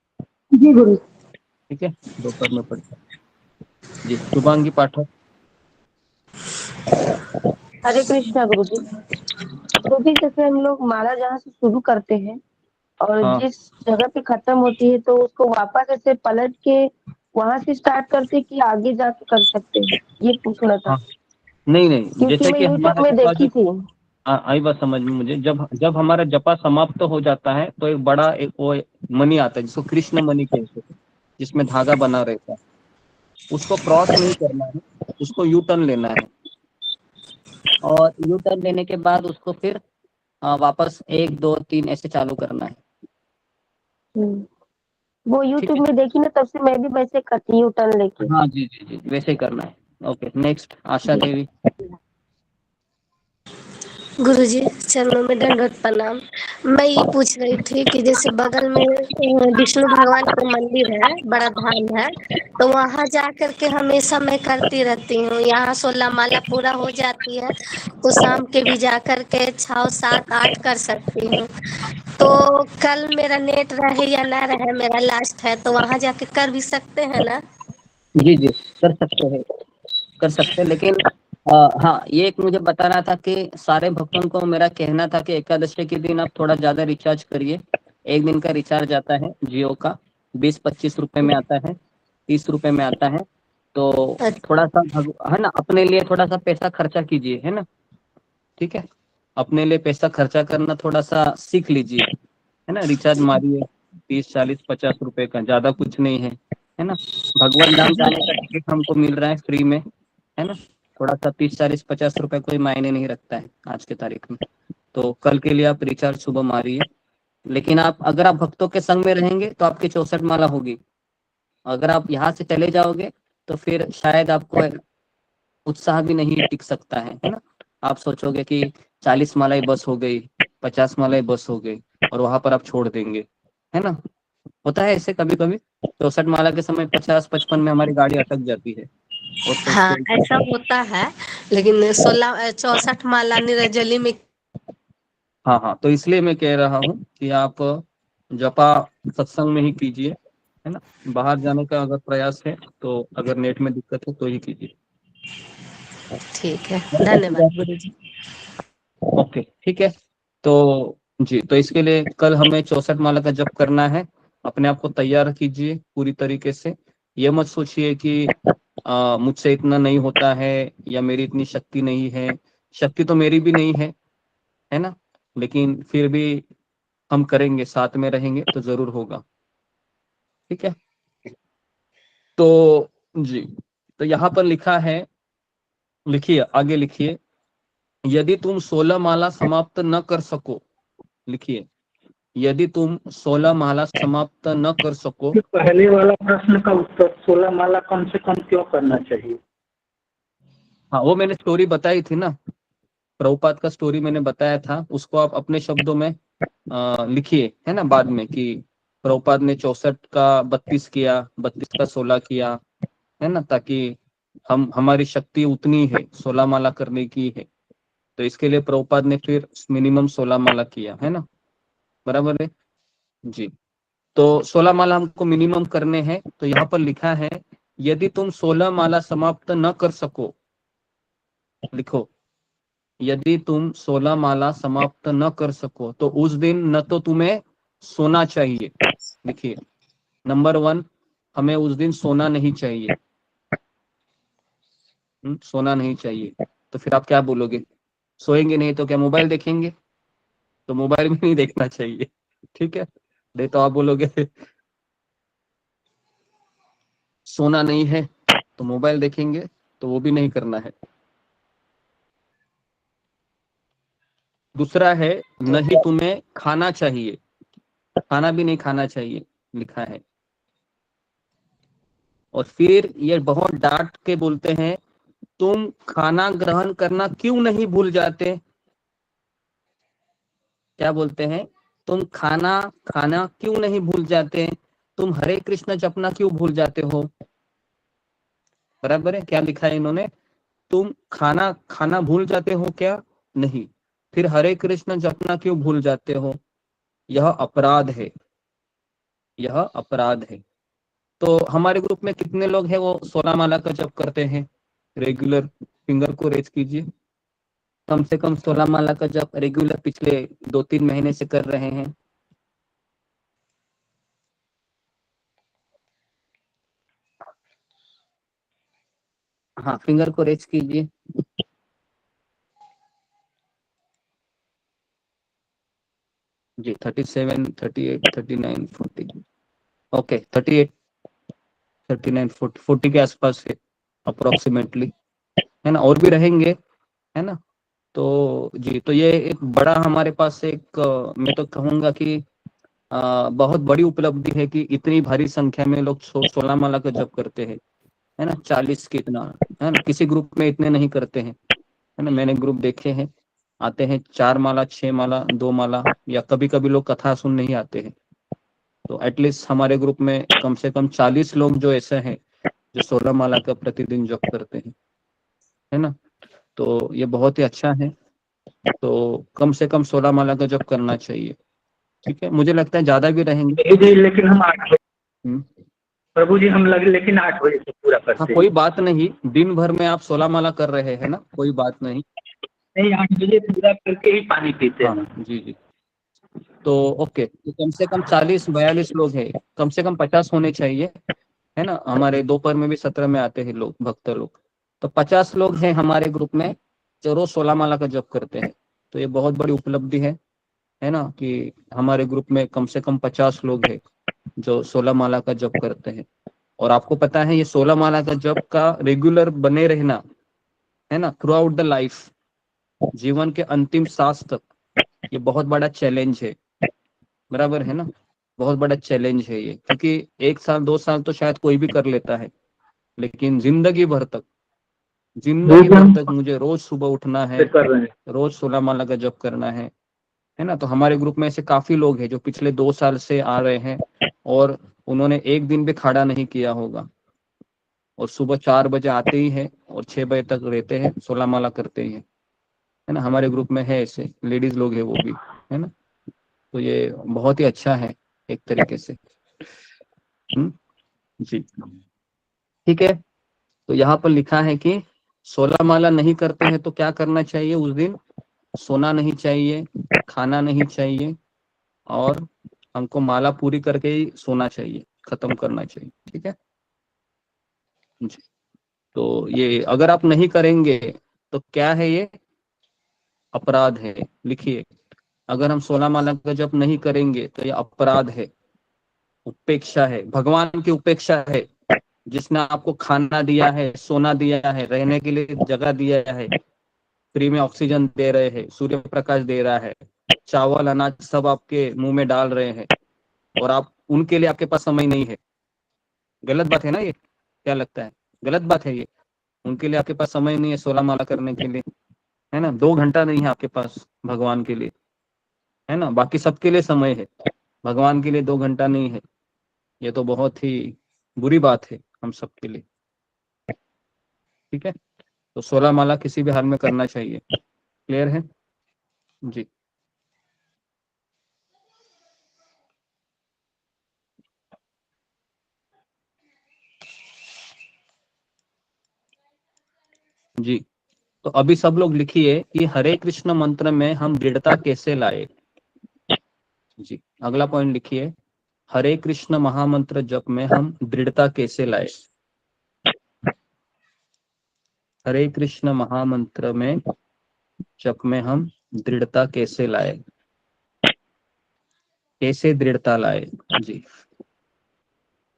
जी गुरु। ठीक है, दोपहर में पढ़ते हैं जी। शुभांगी पाठक। हरे कृष्णा गुरुजी। गुरुजी, जैसे हम लोग माला जहाँ से शुरू करते हैं और जिस जगह पे खत्म होती है, तो उसको वापस ऐसे पलट के वहां से स्टार्ट करते कि आगे जाके कर सकते हैं, ये पूछना था। नहीं, क्योंकि जैसे मैं कि यूट्यूब में देखी थी। आई बात समझ में मुझे। जब जब हमारा जपा समाप्त हो जाता है तो एक बड़ा एक वो मणि आता है जिसको कृष्ण मणि कहते हैं, जिसमें धागा बना रहता है, उसको क्रॉस नहीं करना है, उसको यू टर्न लेना है। और यू टर्न लेने के बाद उसको फिर वापस 1 2 3 ऐसे चालू करना है। वो यूट्यूब में देखी ना, तब से मैं भी वैसे करती हूँ टर्न लेके। हाँ जी जी जी, वैसे ही करना है। Okay, next Asha Devi. गुरुजी चरणों में दंडवत प्रणाम। मैं ये पूछ रही थी कि जैसे बगल में विष्णु भगवान का मंदिर है, बड़ा धाम है, तो वहाँ जा कर के हमेशा मैं करती रहती हूँ। यहाँ 16 माला पूरा हो जाती है तो शाम के भी जा कर के 6 7 8 कर सकती हूँ। तो कल मेरा नेट रहे या ना रहे, मेरा लास्ट है, तो वहाँ जाके कर भी सकते हैं ना? जी जी, कर सकते हैं, कर सकते हैं। लेकिन हाँ, ये एक मुझे बताना था कि सारे भक्तों को मेरा कहना था कि एकादशी के दिन आप थोड़ा ज्यादा रिचार्ज करिए। 1 दिन का रिचार्ज आता है जियो का, 20-25 रुपए में आता है, 30 रुपए में आता है। तो थोड़ा सा है ना, अपने लिए थोड़ा सा पैसा खर्चा कीजिए, है ना। ठीक है, अपने लिए पैसा खर्चा करना थोड़ा सा सीख लीजिए, है ना। रिचार्ज मारिए 30 40 50 रुपए का, ज्यादा कुछ नहीं है ना। भगवान धाम जाने का टिकट हमको मिल रहा है फ्री में, है ना। थोड़ा सा 30 40 50 रुपए कोई मायने नहीं रखता है आज के तारीख में। तो कल के लिए आप रिचार्ज सुबह मारिए। लेकिन आप अगर आप भक्तों के संग में रहेंगे तो आपकी 64 माला होगी। अगर आप यहाँ से चले जाओगे तो फिर शायद आपको उत्साह भी नहीं टिक सकता है ना। आप सोचोगे कि 40 माला ही बस हो गई, 50 माला ही बस हो गई, और वहां पर आप छोड़ देंगे, है ना। होता है ऐसे कभी कभी। 64 माला के समय 50-55 में हमारी गाड़ी अटक जाती है और हाँ, सोचते हैं ऐसा होता है, लेकिन 64 माला निर्जली में हाँ हाँ, तो इसलिए मैं कह रहा हूँ कि आप जपा सत्संग में ही कीजिए, है ना। बाहर जाने का अगर प्रयास है तो अगर नेट में दिक्कत है तो ही कीजिए। ठीक है। धन्यवाद गुरुजी। ओके, ठीक है। तो जी, तो इसके लिए कल हमें 64 माला का जप करना है। अपने आप को तैयार कीजिए पूरी तरीके से। ये मत सोचिए कि मुझसे इतना नहीं होता है या मेरी इतनी शक्ति नहीं है। शक्ति तो मेरी भी नहीं है ना। लेकिन फिर भी हम करेंगे, साथ में रहेंगे तो जरूर होगा। ठीक है, तो जी, तो यहाँ पर लिखा है, लिखिए आगे लिखिए, यदि तुम 16 माला समाप्त न कर सको, लिखिए, यदि तुम 16 माला समाप्त न कर सको। पहले वाला प्रश्न का उत्तर 16 माला कम से कम क्यों करना चाहिए? हाँ, वो मैंने स्टोरी बताई थी ना, प्रभुपाद का स्टोरी मैंने बताया था, उसको आप अपने शब्दों में लिखिए, है ना, बाद में, कि प्रभुपाद ने 64 का 32 किया, 32 का 16 किया, है ना, ताकि हमारी शक्ति उतनी है 16 माला करने की है। तो इसके लिए प्रभुपाद ने फिर मिनिमम 16 माला किया, है ना, बराबर है जी। तो 16 माला हमको मिनिमम करने हैं। तो यहाँ पर लिखा है, यदि तुम 16 माला समाप्त न कर सको, लिखो, यदि तुम 16 माला समाप्त न कर सको तो उस दिन न तो तुम्हें सोना चाहिए। लिखिए, नंबर 1, हमें उस दिन सोना नहीं चाहिए। सोना नहीं चाहिए। तो फिर आप क्या बोलोगे? सोएंगे नहीं तो क्या मोबाइल देखेंगे? तो मोबाइल भी नहीं देखना चाहिए, ठीक है। नहीं तो आप बोलोगे सोना नहीं है तो मोबाइल देखेंगे, तो वो भी नहीं करना है। दूसरा है, नहीं तुम्हें खाना चाहिए, खाना भी नहीं खाना चाहिए, लिखा है। और फिर ये बहुत डांट के बोलते हैं, तुम खाना ग्रहण करना क्यों नहीं भूल जाते? क्या बोलते हैं? तुम खाना खाना क्यों नहीं भूल जाते? तुम हरे कृष्ण जपना क्यों भूल जाते हो? बराबर है, क्या लिखा है इन्होंने? तुम खाना खाना भूल जाते हो क्या? नहीं। फिर हरे कृष्ण जपना क्यों भूल जाते हो? यह अपराध है, यह अपराध है। तो हमारे ग्रुप में कितने लोग हैं वो 16 माला का जप करते हैं रेगुलर? फिंगर को रेज कीजिए। कम से कम 16 माला का जप रेगुलर पिछले 2-3 महीने से कर रहे हैं। हाँ, फिंगर को रेज कीजिए। जी 37, 38, 39, 40, ओके 38, 39, 40, 40 के आसपास है अप्रोक्सीमेटली, है ना, और भी रहेंगे, है ना। तो जी, तो ये एक बड़ा हमारे पास एक मैं तो कहूँगा कि बहुत बड़ी उपलब्धि है कि इतनी भारी संख्या में लोग 16 माला का जप करते हैं, है ना। 40 के इतना, है ना, किसी ग्रुप में इतने नहीं करते हैं, है ना। मैंने ग्रुप देखे हैं, आते हैं 4 माला, 6 माला, 2 माला, या कभी कभी लोग कथा सुन नहीं आते हैं। तो एटलीस्ट हमारे ग्रुप में कम से कम 40 लोग जो ऐसे हैं जो 16 माला का प्रतिदिन जप करते हैं, है ना। तो ये बहुत ही अच्छा है। तो कम से कम 16 माला का जप करना चाहिए, ठीक है। मुझे लगता है ज्यादा भी रहेंगे। जी, लेकिन हम 8 बजे, हम्म। प्रभु जी हम लगे, लेकिन 8 बजे से पूरा हाँ, करते कोई हैं। बात नहीं, दिन भर में आप 16 माला कर रहे हैं ना, कोई बात नहीं। नहीं, 8 बजे पूरा करके ही पानी पीते हाँ हैं। जी जी। तो ओके, तो कम से कम 40-42 लोग हैं, कम से कम 50 होने चाहिए, है ना। हमारे दोपहर में भी 17 में आते हैं लोग, भक्त लोग। तो 50 लोग हैं हमारे ग्रुप में जो रोज 16 माला का जप करते हैं। तो ये बहुत बड़ी उपलब्धि है ना, कि हमारे ग्रुप में कम से कम 50 लोग हैं जो 16 माला का जप करते हैं। और आपको पता है ये 16 माला का जप का रेगुलर बने रहना, है ना, थ्रू आउट द लाइफ, जीवन के अंतिम सांस तक, ये बहुत बड़ा चैलेंज है, बराबर है ना। बहुत बड़ा चैलेंज है ये, क्योंकि 1 साल 2 साल तो शायद कोई भी कर लेता है, लेकिन जिंदगी भर तक मुझे रोज सुबह उठना है, कर रहे हैं। रोज 16 माला का जप करना है ना। तो हमारे ग्रुप में ऐसे काफी लोग हैं जो पिछले 2 साल से आ रहे हैं और उन्होंने एक दिन भी खड़ा नहीं किया होगा, और सुबह 4 बजे आते ही हैं और 6 बजे तक रहते हैं, 16 माला करते ही हैं, है ना। हमारे ग्रुप में है ऐसे लेडीज लोग हैं वो भी, है ना। तो ये बहुत ही अच्छा है एक तरीके से। जी, ठीक है। तो यहाँ पर लिखा है कि 16 माला नहीं करते हैं तो क्या करना चाहिए उस दिन? सोना नहीं चाहिए, खाना नहीं चाहिए, और हमको माला पूरी करके ही सोना चाहिए, खत्म करना चाहिए, ठीक है जी। तो ये अगर आप नहीं करेंगे तो क्या है? ये अपराध है, लिखिए। अगर हम 16 माला का जप नहीं करेंगे तो ये अपराध है, उपेक्षा है, भगवान की उपेक्षा है, जिसने आपको खाना दिया है, सोना दिया है, रहने के लिए जगह दिया है, फ्री में ऑक्सीजन दे रहे हैं, सूर्य प्रकाश दे रहा है, चावल अनाज सब आपके मुंह में डाल रहे हैं, और आप उनके लिए आपके पास समय नहीं है। गलत बात है ना ये? क्या लगता है? गलत बात है ये? उनके लिए आपके पास समय नहीं है 16 माला करने के लिए, है ना। 2 घंटा नहीं है आपके पास भगवान के लिए, है ना। बाकी सबके लिए समय है, भगवान के लिए 2 घंटा नहीं है। ये तो बहुत ही बुरी बात है हम सबके लिए, ठीक है। तो 16 माला किसी भी हाल में करना चाहिए, क्लियर है जी। जी, तो अभी सब लोग लिखिए कि हरे कृष्ण मंत्र में हम दृढ़ता कैसे लाए। जी, अगला पॉइंट लिखिए, हरे कृष्ण महामंत्र जप में हम दृढ़ता कैसे लाए। हरे कृष्ण महामंत्र में जप में हम दृढ़ता कैसे लाए, कैसे दृढ़ता लाए। जी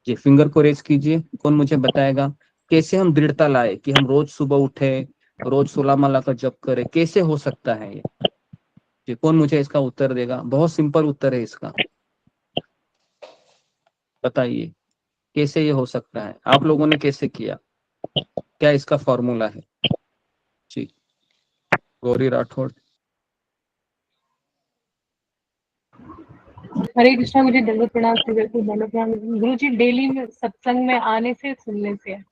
जी, फिंगर को रेज कीजिए, कौन मुझे बताएगा कैसे हम दृढ़ता लाए कि हम रोज सुबह उठे, रोज 16 माला का जप करें, कैसे हो सकता है ये? जी, कौन मुझे इसका उत्तर देगा? बहुत सिंपल उत्तर है इसका, बताइए कैसे ये हो सकता है? आप लोगों ने कैसे किया? क्या इसका फॉर्मूला है? जी, गौरी राठौड़। हरे कृष्णा, मुझे दंडवत प्रणाम, बिल्कुल दंडवत प्रणाम। गुरु जी, डेली में सत्संग में आने से सुनने से है।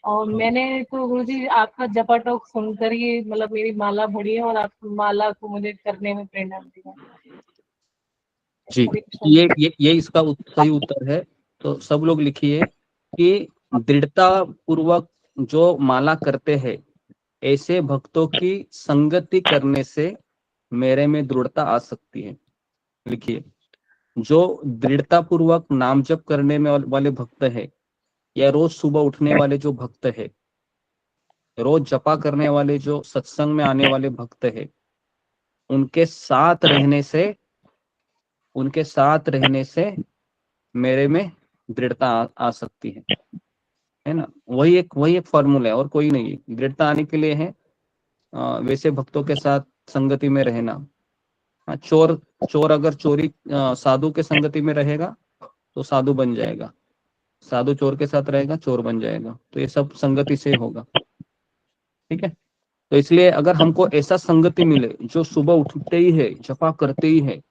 और मैंने तो गुरु जी आपका जपा टॉक सुनकर ही मतलब मेरी माला बढ़ी है, और आप माला को मुझे करने में प्रेरणा दी है। जी, हरे कृष्णा। ये इसका सही उत्तर है। तो सब लोग लिखिए कि दृढ़ता पूर्वक जो माला करते हैं, ऐसे भक्तों की संगति करने से मेरे में दृढ़ता आ सकती है। लिखिए, जो दृढ़ता पूर्वक नाम जप करने में वाले भक्त है, या रोज सुबह उठने वाले जो भक्त है, रोज जपा करने वाले जो सत्संग में आने वाले भक्त है, उनके साथ रहने से उनके साथ रहने से मेरे में दृढ़ता आ सकती है ना। वही एक फॉर्मूला है और कोई नहीं है। दृढ़ता आने के लिए है वैसे भक्तों के साथ संगति में रहना। चोर चोर अगर चोरी साधु के संगति में रहेगा तो साधु बन जाएगा, साधु चोर के साथ रहेगा चोर बन जाएगा। तो ये सब संगति से होगा, ठीक है। तो इसलिए अगर हमको ऐसा संगति मिले जो सुबह उठते ही है, जपा करते ही है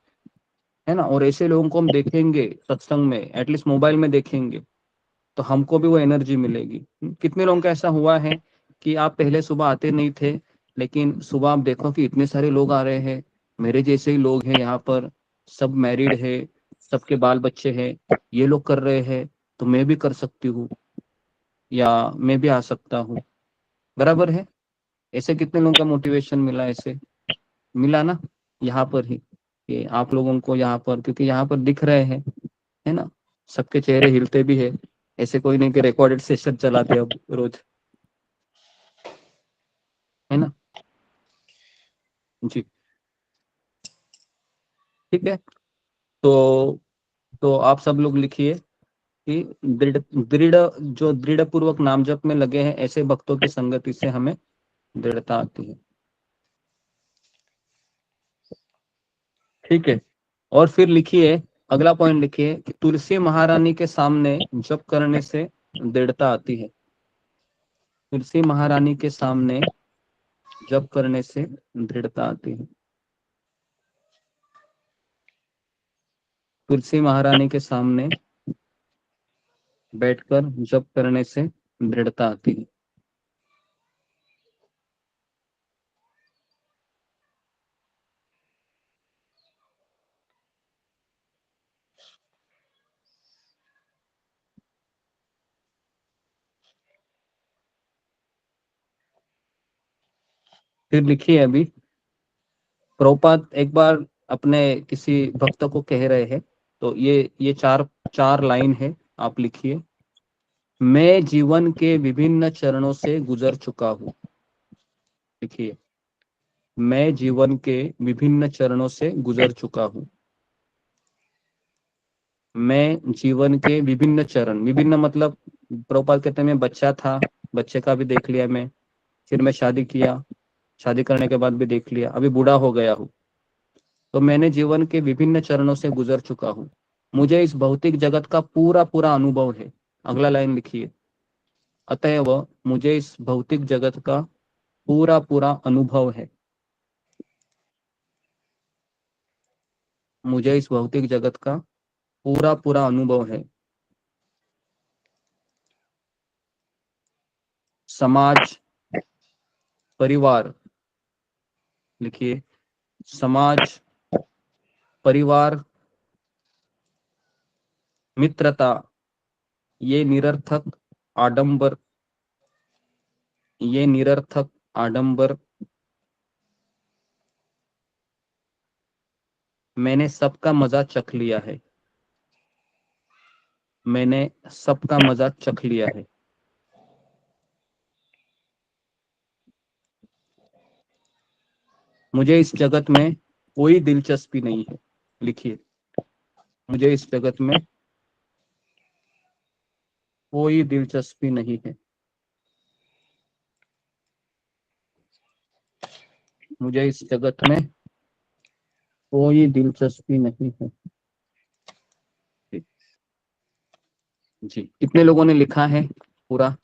ना, और ऐसे लोगों को हम देखेंगे सत्संग में, एटलीस्ट मोबाइल में देखेंगे, तो हमको भी वो एनर्जी मिलेगी। कितने लोगों का ऐसा हुआ है कि आप पहले सुबह आते नहीं थे, लेकिन सुबह आप देखो कि इतने सारे लोग आ रहे हैं, मेरे जैसे ही लोग हैं यहाँ पर, सब मैरिड है, सबके बाल बच्चे हैं, ये लोग कर रहे हैं तो मैं भी कर सकती हूँ या मैं भी आ सकता हूँ, बराबर है। ऐसे कितने लोगों का मोटिवेशन मिला, ऐसे मिला ना यहाँ पर ही, कि आप लोगों को यहाँ पर, क्योंकि यहाँ पर दिख रहे हैं, है ना, सबके चेहरे हिलते भी है। ऐसे कोई नहीं कि रिकॉर्डेड सेशन चलाते अब रोज, है ना जी। ठीक है, तो आप सब लोग लिखिए कि दृढ़ दृढ़ जो दृढ़ पूर्वक नाम जप में लगे हैं, ऐसे भक्तों की संगति से हमें दृढ़ता आती है। ठीक है, और फिर लिखिए, अगला पॉइंट लिखिए कि तुलसी महारानी के सामने जप करने से दृढ़ता आती है। तुलसी महारानी के सामने जप करने से दृढ़ता आती है। तुलसी महारानी के सामने बैठकर जप करने से दृढ़ता आती है। फिर लिखिए, अभी प्रभुपाद एक बार अपने किसी भक्त को कह रहे हैं, तो ये चार चार लाइन है, आप लिखिए। मैं जीवन के विभिन्न चरणों से गुजर चुका हूँ। लिखिए, मैं जीवन के विभिन्न चरणों से गुजर चुका हूँ। मैं जीवन के विभिन्न चरण, विभिन्न मतलब प्रभुपाद कहते हैं मैं बच्चा था, बच्चे का भी देख लिया मैं, फिर मैं शादी किया, शादी करने के बाद भी देख लिया, अभी बूढ़ा हो गया हूँ। तो मैंने जीवन के विभिन्न चरणों से गुजर चुका हूँ, मुझे इस भौतिक जगत का पूरा पूरा अनुभव है। अगला लाइन लिखिए, अतएव मुझे इस भौतिक जगत का पूरा पूरा अनुभव है। मुझे इस भौतिक जगत का पूरा पूरा अनुभव है। समाज, परिवार, लिखिए, समाज, परिवार, मित्रता, ये निरर्थक आडंबर, ये निरर्थक आडंबर मैंने सबका मजा चख लिया है। मैंने सबका मजा चख लिया है। मुझे इस जगत में कोई दिलचस्पी नहीं है। लिखिए, मुझे इस जगत में कोई दिलचस्पी नहीं है। मुझे इस जगत में कोई दिलचस्पी नहीं है। जी, कितने लोगों ने लिखा है पूरा?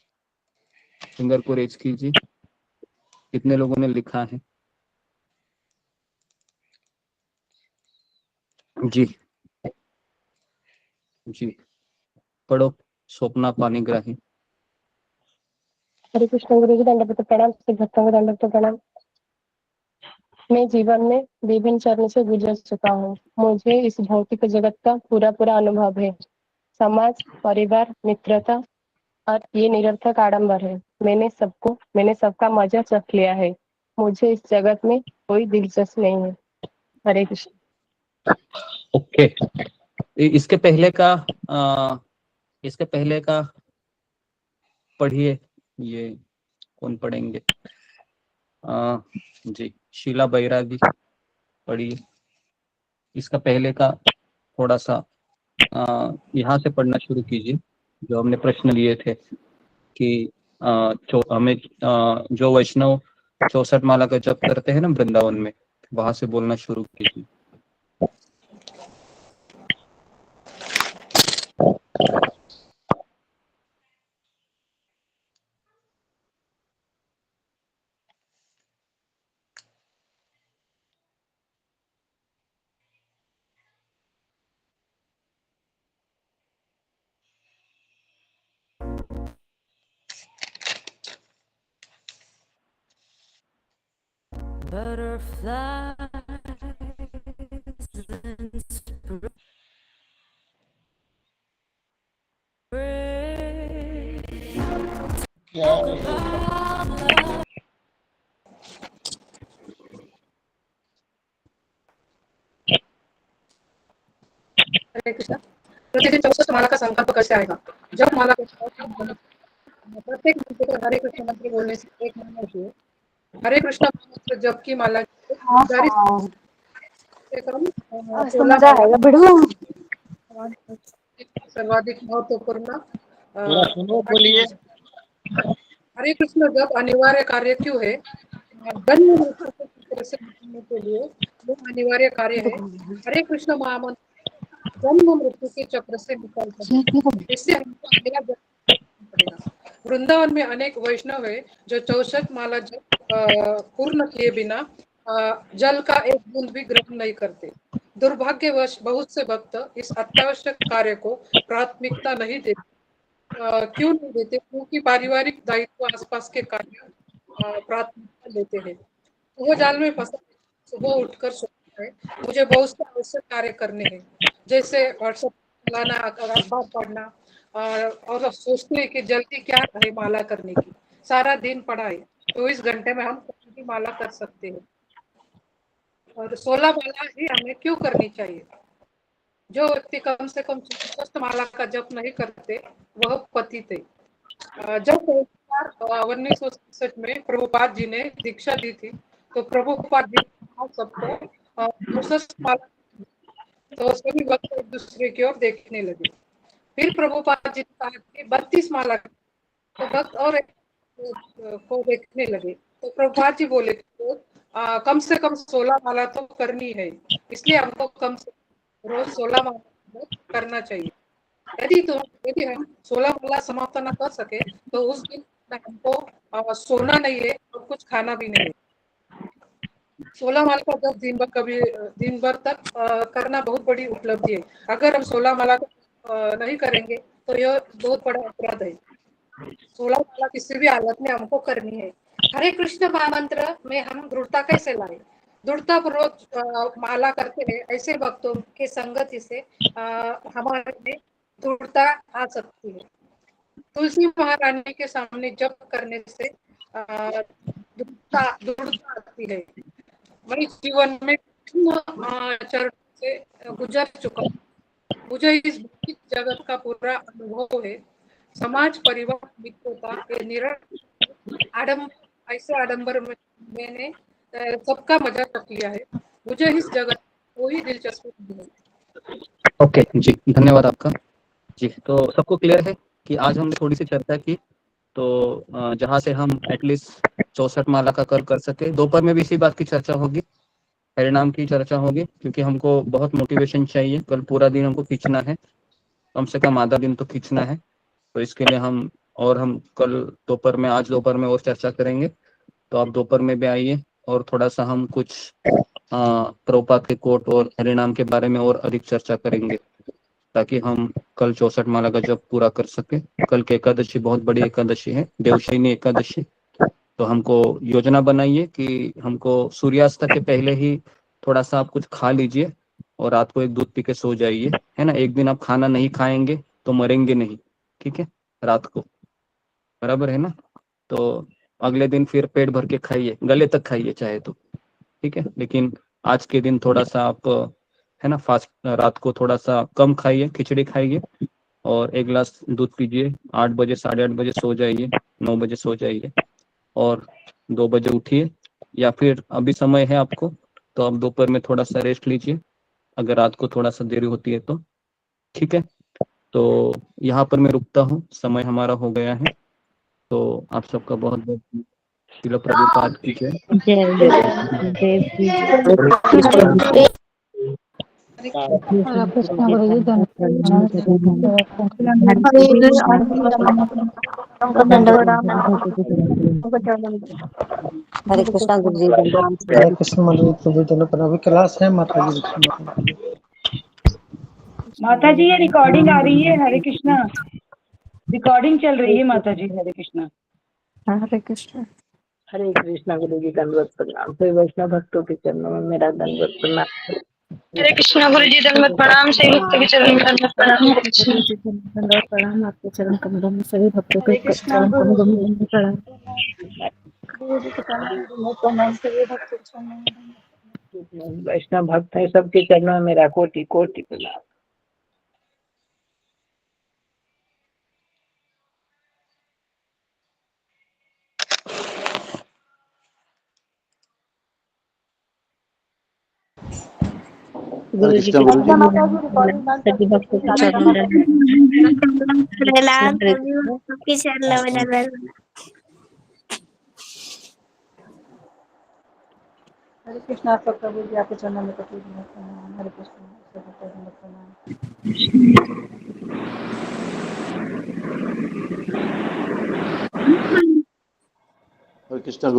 फिंगर को रेज कीजिए, कितने लोगों ने लिखा है? जी जी, पढ़ो, स्वप्ना पानीग्राही। हरे कृष्ण गुरु जी, दंडवत प्रणाम। श्री भक्तों को दंडवत प्रणाम। मैं जीवन में विभिन्न चरणों से गुजर चुका हूँ, मुझे इस भौतिक जगत का पूरा पूरा अनुभव है। समाज, परिवार, मित्रता और ये निरर्थक आडंबर है। मैंने सबका मजा चख लिया है। मुझे इस जगत में कोई दिलचस्पी नहीं है। हरे कृष्ण। ओके, इसके पहले का इसके पहले का पढ़िए, ये कौन पढ़ेंगे? जी, शीला बैरागी पढ़िए, इसका पहले का थोड़ा सा यहाँ से पढ़ना शुरू कीजिए, जो हमने प्रश्न लिए थे कि हमें जो वैष्णव 64 माला का जप करते हैं ना वृंदावन में, वहां से बोलना शुरू कीजिए। हरे कृष्णा। प्रतिदिन 64 माला का संकल्प कैसे आएगा? जब माला प्रत्येक मंत्र को हरे कृष्ण मंत्र बोलने से एक महीना होती है। हरे कृष्ण मंत्र जप की माला सर्वाधिक महत्वपूर्ण बोलिए। हरे कृष्ण जप अनिवार्य कार्य क्यों है? जन्म मृत्यु से बचने के लिए वो अनिवार्य कार्य है। हरे कृष्ण महामंत्र जन्म मृत्यु के चक्र से निकल सकते, इससे हमको अगला जन्म पड़ेगा। वृंदावन में अनेक वैष्णव है जो 64 माला जप पूर्ण किए बिना जल का एक बूंद भी ग्रहण नहीं करते। दुर्भाग्यवश बहुत से भक्त इस अत्यावश्यक कार्य को प्राथमिकता नहीं देते। क्यों नहीं देते? क्योंकि पारिवारिक दायित्व आसपास के कार्य प्राथमिकता लेते हैं। वो जाल में फंसा, सुबह उठकर सोचता है मुझे बहुत से आवश्यक कार्य करने हैं, जैसे व्हाट्सएप चलाना, अखबार पढ़ना, और सोचते हैं कि जल्दी क्या है माला करने की। सारा दिन पड़ा है, 24 घंटे में हम कभी भी माला कर सकते हैं। और 16 माला ही हमें क्यों करनी चाहिए? जो व्यक्ति कम से कम 64 माला का जप नहीं करते वह पतित है। जब 1967 में प्रभुपाद जी ने दीक्षा दी थी तो प्रभुपाद जी ने सबको 64 माला, तो सभी भक्त एक दूसरे की ओर देखने लगे। फिर प्रभुपाद जी ने कहा कि 32 माला, तो भक्त और एक को देखने लगे। तो प्रभुपाद जी बोले तो कम से कम 16 माला तो करनी है, इसलिए हमको कम से रोज 16 माला करना चाहिए। यदि हम 16 माला समाप्त न कर सके तो उस दिन हमको सोना नहीं है और कुछ खाना भी नहीं है। 16 माला का जब दिन भर तक करना बहुत बड़ी उपलब्धि है। अगर हम 16 माला नहीं करेंगे तो यह बहुत बड़ा अपराध है। 16 माला किसी भी हालत में हमको करनी है। हरे कृष्ण महामंत्र में हम दृढ़ता कैसे लाए? दृढ़ता पूर्वक माला करते हैं, ऐसे भक्तों के संगति से हमारे में दृढ़ता आ सकती है। तुलसी महारानी के सामने जप करने से दृढ़ता आती है। वही जीवन में चरण से गुजर चुका, मुझे इस भौतिक जगत का पूरा अनुभव है। समाज, परिवार, मित्रता के निरंतर ऐसे आडंबर में मैंने सबका मजाक किया है। मुझे इस जगत कोई दिलचस्पी नहीं है। ओके जी, धन्यवाद आपका जी। तो सबको क्लियर है कि आज हमने थोड़ी सी चर्चा की, तो जहाँ से हम एटलीस्ट 64 माला का कर सके। दोपहर में भी इसी बात की चर्चा होगी, हरिनाम की चर्चा होगी, क्योंकि हमको बहुत मोटिवेशन चाहिए। कल पूरा दिन हमको खींचना है, कम से कम आधा दिन तो खींचना है। तो इसके लिए हम कल दोपहर में, आज दोपहर में और चर्चा करेंगे। तो आप दोपहर में भी आइए और थोड़ा सा हम कुछ प्रभुपाद के कोट और हरिनाम के बारे में और अधिक चर्चा करेंगे, ताकि हम कल 64 माला का जप पूरा कर सके। कल की एकादशी बहुत बड़ी एकादशी है, देवशयनी एकादशी। तो हमको योजना बनाइए कि हमको सूर्यास्त के पहले ही थोड़ा सा आप कुछ खा लीजिए और रात को एक दूध पी के सो जाइए, है ना। एक दिन आप खाना नहीं खाएंगे तो मरेंगे नहीं, ठीक है, रात को, बराबर है ना। तो अगले दिन फिर पेट भर के खाइए, गले तक खाइए चाहे तो, ठीक है। लेकिन आज के दिन थोड़ा सा आप, है ना, फास्ट, रात को थोड़ा सा कम खाइए, खिचड़ी खाइए और 1 गिलास दूध पीजिए। 8 बजे 8:30 बजे सो जाइए, 9 बजे सो जाइए और 2 बजे उठिए, या फिर अभी समय है आपको तो आप दोपहर में थोड़ा सा रेस्ट लीजिए अगर रात को थोड़ा सा देरी होती है तो ठीक है। तो यहाँ पर मैं रुकता हूँ, समय हमारा हो गया है। तो आप सबका बहुत बहुत शिला प्रभुपाद की जय। कृष्ण गुरु जी हरे कृष्णा गुरु जी हरे कृष्ण मंडली प्रभु दोनों पर अभी क्लास है माता जी। माता जी ये रिकॉर्डिंग आ रही है। हरे कृष्णा रिकॉर्डिंग चल रही है माता जी। हरे कृष्णा। हरे कृष्णा। हरे कृष्णा गुरु जी दंडवत प्रणाम। सभी वैष्णव भक्तों के चरणों में मेरा दंडवत प्रणाम। हरे कृष्णा गुरु जी दंडवत प्रणाम। सही भक्तों के चरणों में दंडवत प्रणाम। हरे कृष्णा। दंडवत प्रणाम। आपके चरण कमलों में सभी भक्तों के हरे कृष्णा चरण गुरु कमलों जी। में दंडवत प्रणाम। गुरु जी के प्रणाम। दंडवत प्रणाम। सभी भक्तों के चरणों में दंडवत। वैष्णव भक्त है, सबके चरणों में मेरा कोटि कोटि प्रणाम। गुरु जी के सभी भक्तों के चरणों में प्रहलाद सभी भक्तों की चरणों में दंडवत। हरे कृष्णा सब प्रभु जी आपके चरणों में कोटि दंडवत प्रणाम। हरे कृष्णा सब भक्तों को दंडवत प्रणाम। हरे कृष्णा।